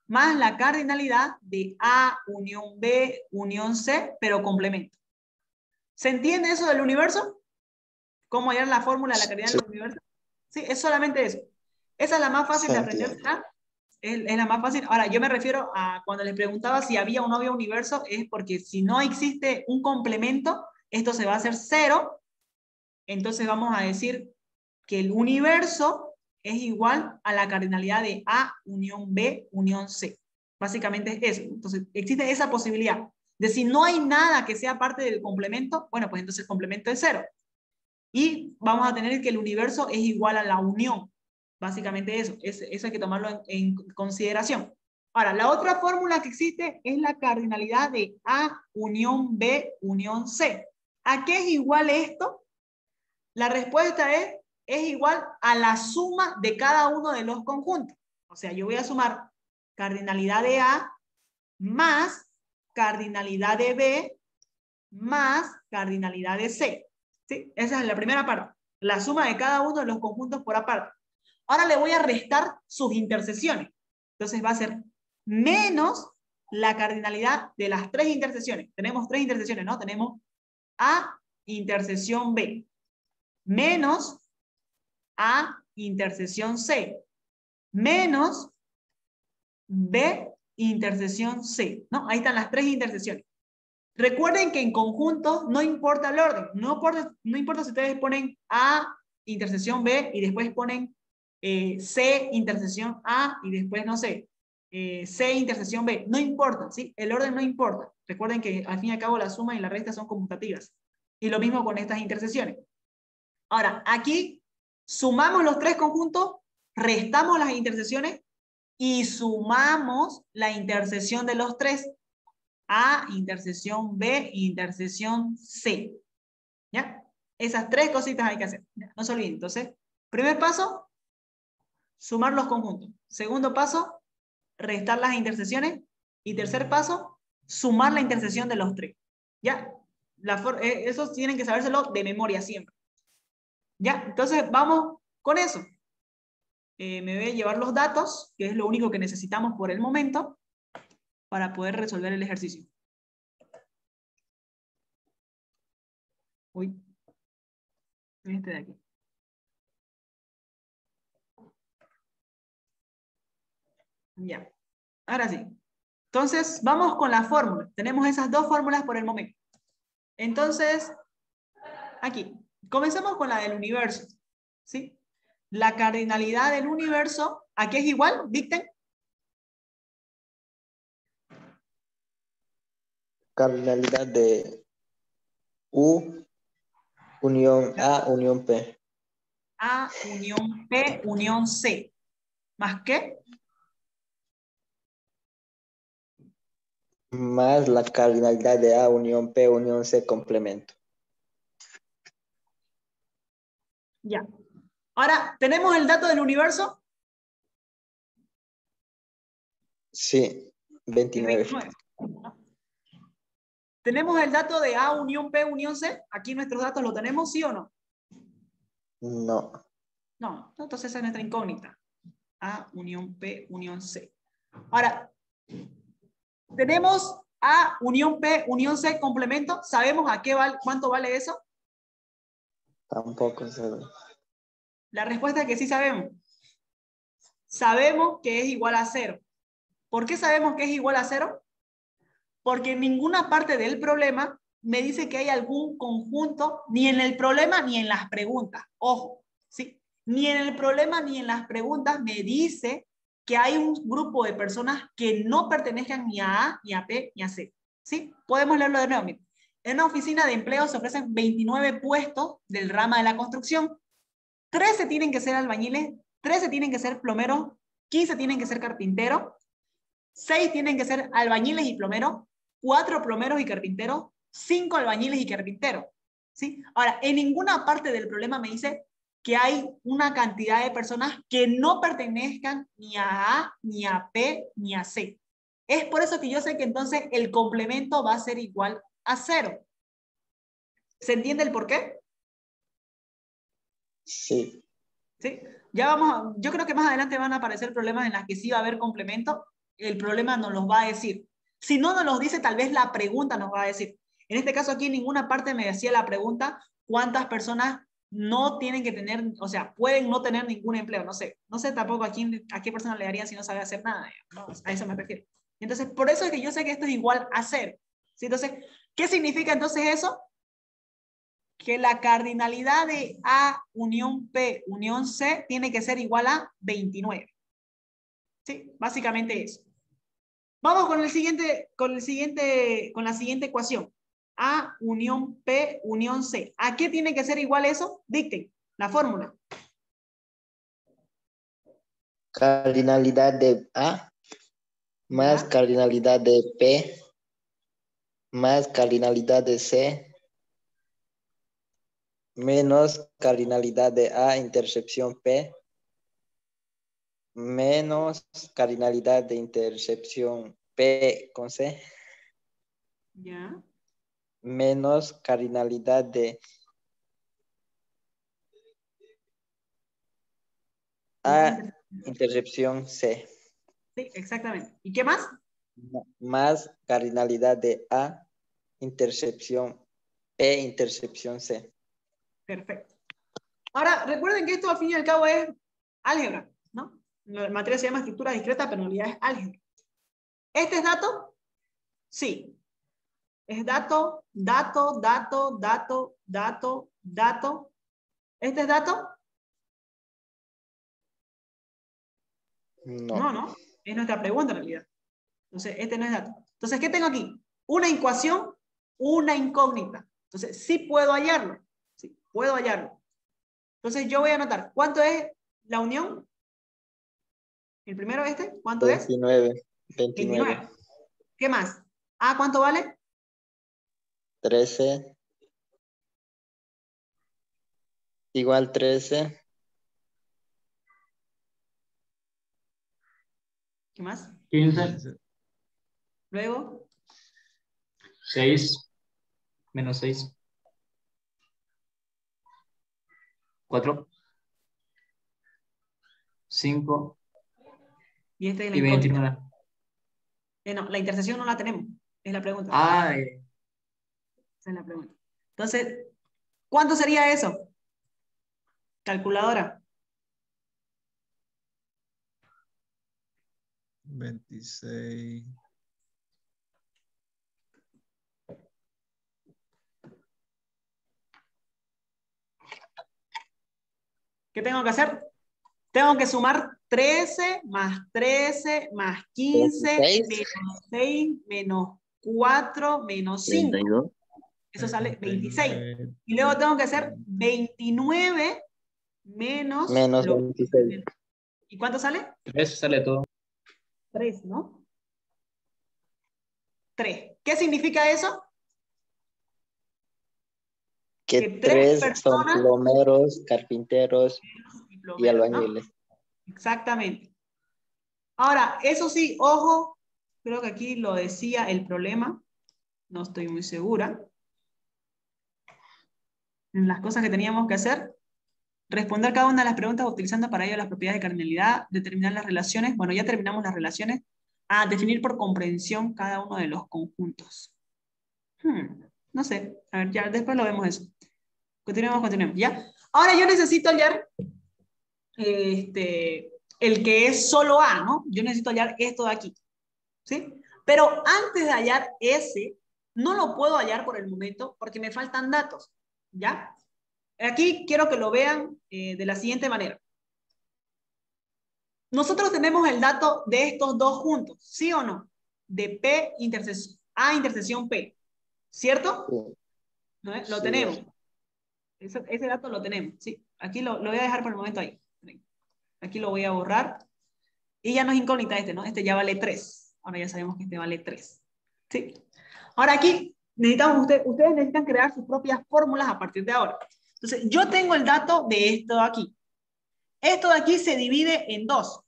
más la cardinalidad de A unión B unión C, pero complemento. ¿Se entiende eso del universo? ¿Cómo hallar la fórmula de la cardinalidad del universo? Sí, es solamente eso. Esa es la más fácil de aprender. Es la más fácil. Ahora, yo me refiero a cuando les preguntaba si había o no había universo, es porque si no existe un complemento, esto se va a hacer 0. Entonces vamos a decir que el universo es igual a la cardinalidad de A unión B unión C. Básicamente es eso. Entonces, existe esa posibilidad de si no hay nada que sea parte del complemento, bueno, pues entonces el complemento es 0. Y vamos a tener que el universo es igual a la unión. Básicamente eso. Eso hay que tomarlo en consideración. Ahora, la otra fórmula que existe es la cardinalidad de A unión B unión C. ¿A qué es igual esto? La respuesta es igual a la suma de cada uno de los conjuntos. O sea, yo voy a sumar cardinalidad de A más cardinalidad de B más cardinalidad de C. ¿Sí? Esa es la primera parte. La suma de cada uno de los conjuntos por aparte. Ahora le voy a restar sus intersecciones. Entonces va a ser menos la cardinalidad de las tres intersecciones. Tenemos tres intersecciones, ¿no? Tenemos A intersección B. Menos A intersección C. Menos B intersección C. ¿No? Ahí están las tres intersecciones. Recuerden que en conjuntos no importa el orden. No importa si ustedes ponen A intersección B y después ponen C intersección A y después, no sé, C intersección B. No importa, ¿sí? El orden no importa. Recuerden que al fin y al cabo la suma y la resta son conmutativas. Y lo mismo con estas intersecciones. Ahora, aquí sumamos los tres conjuntos, restamos las intersecciones y sumamos la intersección de los tres. A, intersección B, intersección C. ¿Ya? Esas tres cositas hay que hacer. ¿Ya? No se olviden. Entonces, primer paso, sumar los conjuntos. Segundo paso, restar las intersecciones. Y tercer paso, sumar la intersección de los tres. ¿Ya? Esos tienen que sabérselo de memoria siempre. ¿Ya? Entonces, vamos con eso. Me voy a llevar los datos, que es lo único que necesitamos por el momento, para poder resolver el ejercicio. Uy. Este de aquí. Ya. Ahora sí. Entonces, vamos con la fórmula. Tenemos esas dos fórmulas por el momento. Entonces, aquí. Comencemos con la del universo. ¿Sí? La cardinalidad del universo, ¿a qué es igual? Dicten. Cardinalidad de U unión A unión P. A unión P unión C. ¿Más qué? Más la cardinalidad de A unión P unión C complemento. Ya. Ahora, ¿tenemos el dato del universo? Sí, 29. 29. ¿Tenemos el dato de A unión P unión C? Aquí nuestros datos lo tenemos, ¿sí o no? No. No, entonces esa es nuestra incógnita. A unión P unión C. Ahora, tenemos A unión P unión C complemento. ¿Sabemos a qué vale, cuánto vale eso? Tampoco sé. La respuesta es que sí sabemos. Sabemos que es igual a 0. ¿Por qué sabemos que es igual a 0? Porque en ninguna parte del problema me dice que hay algún conjunto, ni en el problema ni en las preguntas. Ojo, ¿sí? Ni en el problema ni en las preguntas me dice que hay un grupo de personas que no pertenezcan ni a A, ni a P, ni a C. ¿Sí? Podemos leerlo de nuevo. Miren. En una oficina de empleo se ofrecen 29 puestos del rama de la construcción. 13 tienen que ser albañiles, 13 tienen que ser plomeros, 15 tienen que ser carpinteros, 6 tienen que ser albañiles y plomeros, 4 plomeros y carpinteros, 5 albañiles y carpinteros. ¿Sí? Ahora, en ninguna parte del problema me dice que hay una cantidad de personas que no pertenezcan ni a, ni a P, ni a C. Es por eso que yo sé que entonces el complemento va a ser igual a 0. ¿Se entiende el por qué? Sí. ¿Sí? Ya vamos yo creo que más adelante van a aparecer problemas en las que sí va a haber complemento. El problema nos los va a decir. Si no nos los dice, tal vez la pregunta nos va a decir. En este caso aquí en ninguna parte me decía la pregunta cuántas personas no tienen que tener, o sea, pueden no tener ningún empleo. No sé tampoco a qué persona le darían si no sabe hacer nada. ¿No? A eso me refiero. Entonces, por eso es que yo sé que esto es igual a 0. ¿Sí? Entonces, ¿qué significa entonces eso? Que la cardinalidad de A unión P unión C tiene que ser igual a 29. ¿Sí? Básicamente eso. Vamos con la siguiente ecuación. A unión P unión C. ¿A qué tiene que ser igual eso? Dicten la fórmula. Cardinalidad de A más cardinalidad de P más cardinalidad de C menos cardinalidad de A intersección P menos cardinalidad de intersección P con C. Ya. menos cardinalidad de A intercepción C. Sí, exactamente. ¿Y qué más? Más cardinalidad de A intercepción P intercepción C. Perfecto. Ahora, recuerden que esto al fin y al cabo es álgebra, ¿no? La materia se llama estructura discreta, pero en realidad es álgebra. ¿Este es dato? Sí. Es dato, dato, dato, dato, dato, dato. ¿Este es dato? No. No, no. Es nuestra pregunta en realidad. Entonces, este no es dato. Entonces, ¿qué tengo aquí? Una ecuación, una incógnita. Entonces, sí puedo hallarlo. Sí, puedo hallarlo. Entonces, yo voy a anotar. ¿Cuánto es la unión? El primero este, ¿cuánto 29. es? 29. ¿Qué más? ¿A cuánto vale? 13. Igual 13. ¿Qué más? 15. Luego. 6. Menos 6. 4. 5. Y esta es la Y incógnita. 29. No, la intersección no la tenemos. Es la pregunta. Ay. Esa es la pregunta. Entonces, ¿cuánto sería eso? Calculadora. 26. ¿Qué tengo que hacer? Tengo que sumar 13 más 13 más 15 16. menos 6 menos 4 menos 5. 32. Eso sale 26. 39. Y luego tengo que hacer 29 menos, Menos lo... 26. ¿Y cuánto sale? 3 sale todo. 3, ¿no? 3. ¿Qué significa eso? Que tres 3 son personas plomeros, carpinteros y y plomeros, ¿no? albañiles. Exactamente. Ahora, eso sí, ojo, creo que aquí lo decía el problema, no estoy muy segura. En las cosas que teníamos que hacer, responder cada una de las preguntas utilizando para ello las propiedades de cardinalidad, determinar las relaciones, bueno, ya terminamos las relaciones, definir por comprensión cada uno de los conjuntos. No sé, a ver, ya después lo vemos eso. Continuemos, ¿ya? Ahora yo necesito hallar el que es solo A, ¿no? Yo necesito hallar esto de aquí, ¿sí? Pero antes de hallar ese, no lo puedo hallar por el momento porque me faltan datos, ¿ya? Aquí quiero que lo vean de la siguiente manera. Nosotros tenemos el dato de estos dos juntos, ¿sí o no? De P intersección, A intersección P, ¿cierto? Sí. ¿No es? Lo Sí. tenemos. Ese dato lo tenemos, ¿sí? Aquí lo voy a dejar por el momento ahí. Aquí lo voy a borrar. Y ya no es incógnita este, ¿no? Este ya vale 3. Ahora ya sabemos que este vale 3. ¿Sí? Ahora aquí necesitamos, ustedes necesitan crear sus propias fórmulas a partir de ahora. Entonces, yo tengo el dato de esto de aquí. Esto de aquí se divide en dos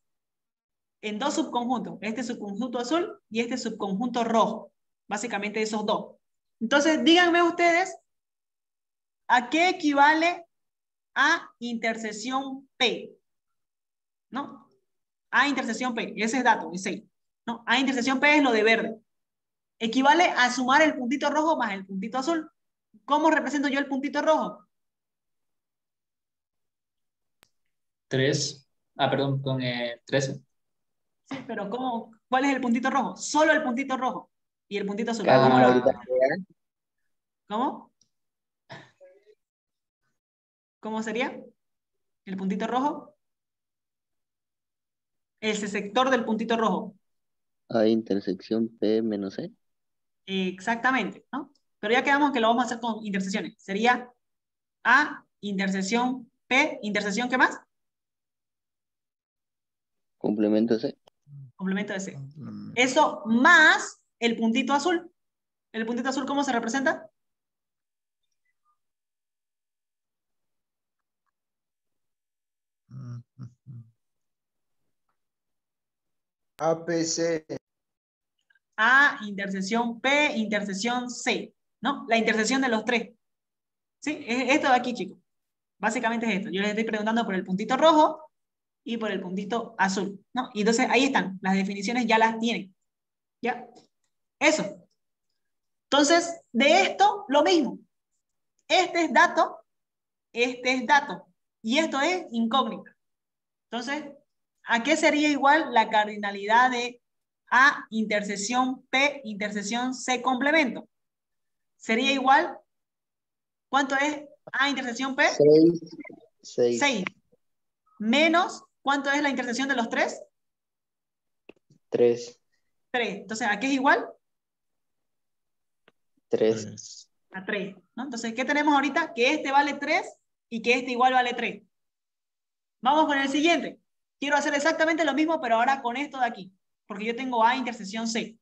subconjuntos. Este subconjunto azul y este subconjunto rojo. Básicamente esos dos. Entonces, díganme ustedes, ¿a qué equivale A intersección P? ¿No? A intersección P, ese es dato, es 6. ¿No? A intersección P es lo de verde. Equivale a sumar el puntito rojo más el puntito azul. ¿Cómo represento yo el puntito rojo? 3. Perdón, con 13. Sí, pero ¿cuál es el puntito rojo? Solo el puntito rojo. Y el puntito azul. ¿Cómo lo Cardinalidad represento? de A. ¿Cómo? ¿Cómo sería? El puntito rojo. Ese sector del puntito rojo. A intersección P menos C. Exactamente, ¿no? Pero ya quedamos que lo vamos a hacer con intersecciones. Sería A intersección P, intersección, ¿qué más? Complemento C. Complemento de C. Eso más el puntito azul. ¿El puntito azul cómo se representa? APC. A intersección P intersección C. ¿no? La intersección de los tres. ¿Sí? Es esto de aquí, chicos. Básicamente es esto. Yo les estoy preguntando por el puntito rojo y por el puntito azul, ¿no? Y entonces ahí están. Las definiciones ya las tienen. ¿Ya? Eso. Entonces, de esto, lo mismo. Este es dato, y esto es incógnita. Entonces, ¿a qué sería igual la cardinalidad de A intersección P intersección C complemento? Sería igual, ¿cuánto es A intersección P? 6. 6. Menos, ¿cuánto es la intersección de los tres? 3. 3. Entonces, ¿a qué es igual? 3. 3. A 3. ¿No? Entonces, ¿qué tenemos ahorita? Que este vale 3 y que este igual vale 3. Vamos con el siguiente. Quiero hacer exactamente lo mismo, pero ahora con esto de aquí. Porque yo tengo A intersección C,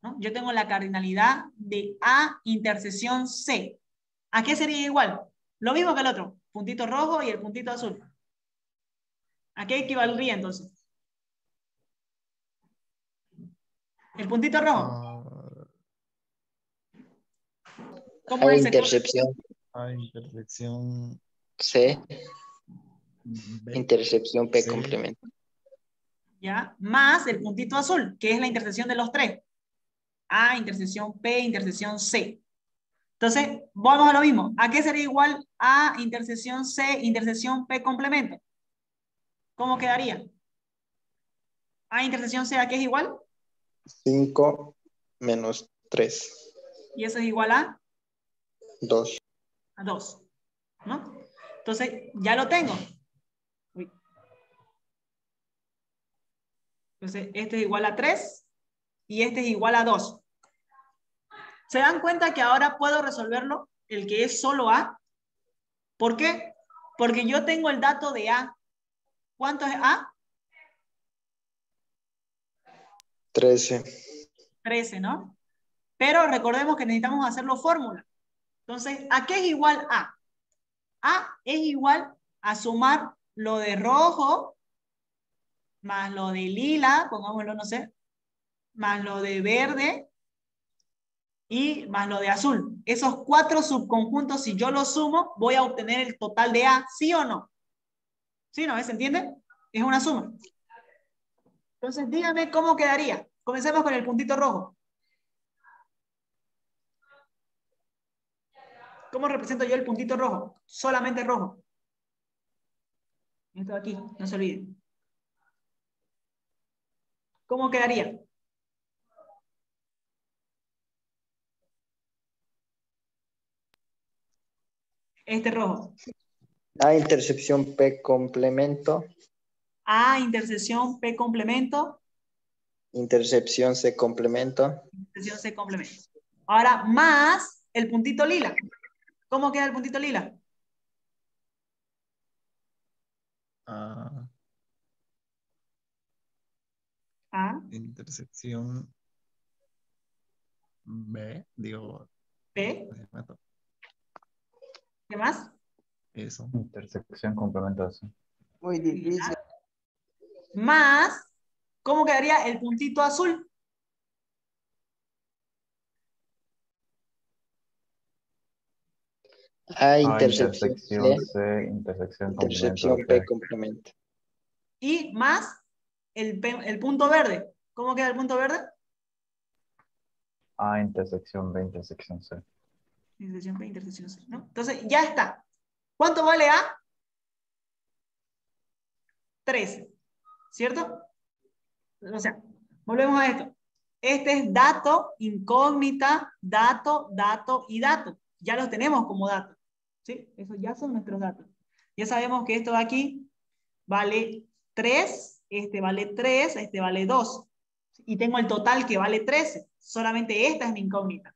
¿no? Yo tengo la cardinalidad de A intersección C. ¿A qué sería igual? Lo mismo que el otro. Puntito rojo y el puntito azul. ¿A qué equivaldría entonces? El puntito rojo. ¿Cómo A es el sector? intersección A intersección C. B. Intersección P C. complemento. ¿Ya? Más el puntito azul, que es la intersección de los tres. A intersección P intersección C. Entonces, vamos a lo mismo. ¿A qué sería igual A intersección C intersección P complemento? ¿Cómo quedaría? A intersección C, ¿a qué es igual? 5 menos 3. Y eso es igual a 2. 2. ¿No? Entonces, ya lo tengo. Uy. Entonces, este es igual a 3 y este es igual a 2. ¿Se dan cuenta que ahora puedo resolverlo? El que es solo A. ¿Por qué? Porque yo tengo el dato de A. ¿Cuánto es A? 13. 13, ¿no? Pero recordemos que necesitamos hacerlo fórmula. Entonces, ¿a qué es igual A? A es igual a sumar lo de rojo más lo de lila, pongámoslo, no sé, más lo de verde y más lo de azul. Esos 4 subconjuntos, si yo los sumo, voy a obtener el total de A, ¿sí o no? ¿Sí, no? ¿Se entiende? Es una suma. Entonces, dígame cómo quedaría. Comencemos con el puntito rojo. ¿Cómo represento yo el puntito rojo? Solamente rojo. Esto de aquí, no se olviden. ¿Cómo quedaría? Este rojo. A intersección P complemento. A intersección P complemento. Intersección C complemento. Intersección C complemento. Ahora, más el puntito lila. ¿Cómo queda el puntito lila? A A, intersección B. Digo, P. ¿Qué más? eso. Intersección complemento C. Muy difícil. Más, ¿cómo quedaría el puntito azul? A A intersección intersección C. C, intersección Intersección complemento P P. complemento. Y más el punto verde. ¿Cómo queda el punto verde? A intersección B, intersección C. Intersección P, intersección C, ¿no? Entonces, ya está. ¿Cuánto vale A? 13. ¿Cierto? O sea, volvemos a esto. Este es dato, incógnita, dato, dato y dato. Ya los tenemos como datos. ¿Sí? Esos ya son nuestros datos. Ya sabemos que esto de aquí vale 3, este vale 3, este vale 2. Y tengo el total que vale 13. Solamente esta es mi incógnita.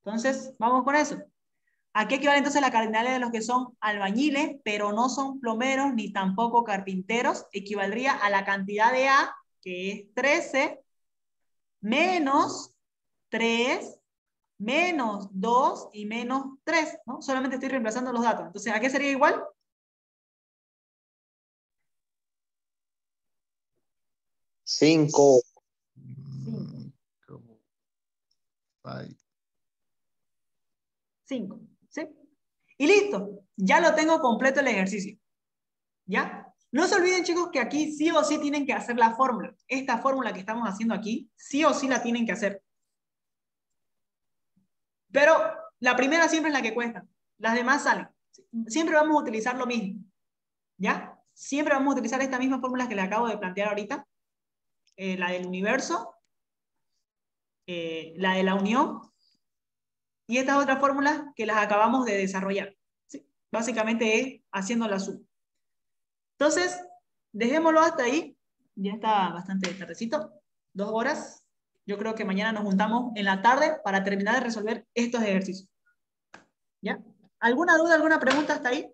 Entonces, vamos con eso. ¿A qué equivale entonces la cardinalidad de los que son albañiles, pero no son plomeros ni tampoco carpinteros? Equivaldría a la cantidad de A, que es 13, menos 3, menos 2 y menos 3, ¿no? Solamente estoy reemplazando los datos. Entonces, ¿a qué sería igual? 5. 5. 5. 5. ¿Sí? Y listo. Ya lo tengo completo el ejercicio. ¿Ya? No se olviden, chicos, que aquí sí o sí tienen que hacer la fórmula. Esta fórmula que estamos haciendo aquí, sí o sí la tienen que hacer. Pero la primera siempre es la que cuesta. Las demás salen. Siempre vamos a utilizar lo mismo. ¿Ya? Siempre vamos a utilizar esta misma fórmula que le acabo de plantear ahorita. La del universo, la de la unión, y estas otras fórmulas que las acabamos de desarrollar. ¿Sí? Básicamente es haciendo la suma. Entonces, dejémoslo hasta ahí. Ya está bastante tardecito. 2 horas. Yo creo que mañana nos juntamos en la tarde para terminar de resolver estos ejercicios. ¿Ya? ¿Alguna duda, alguna pregunta hasta ahí?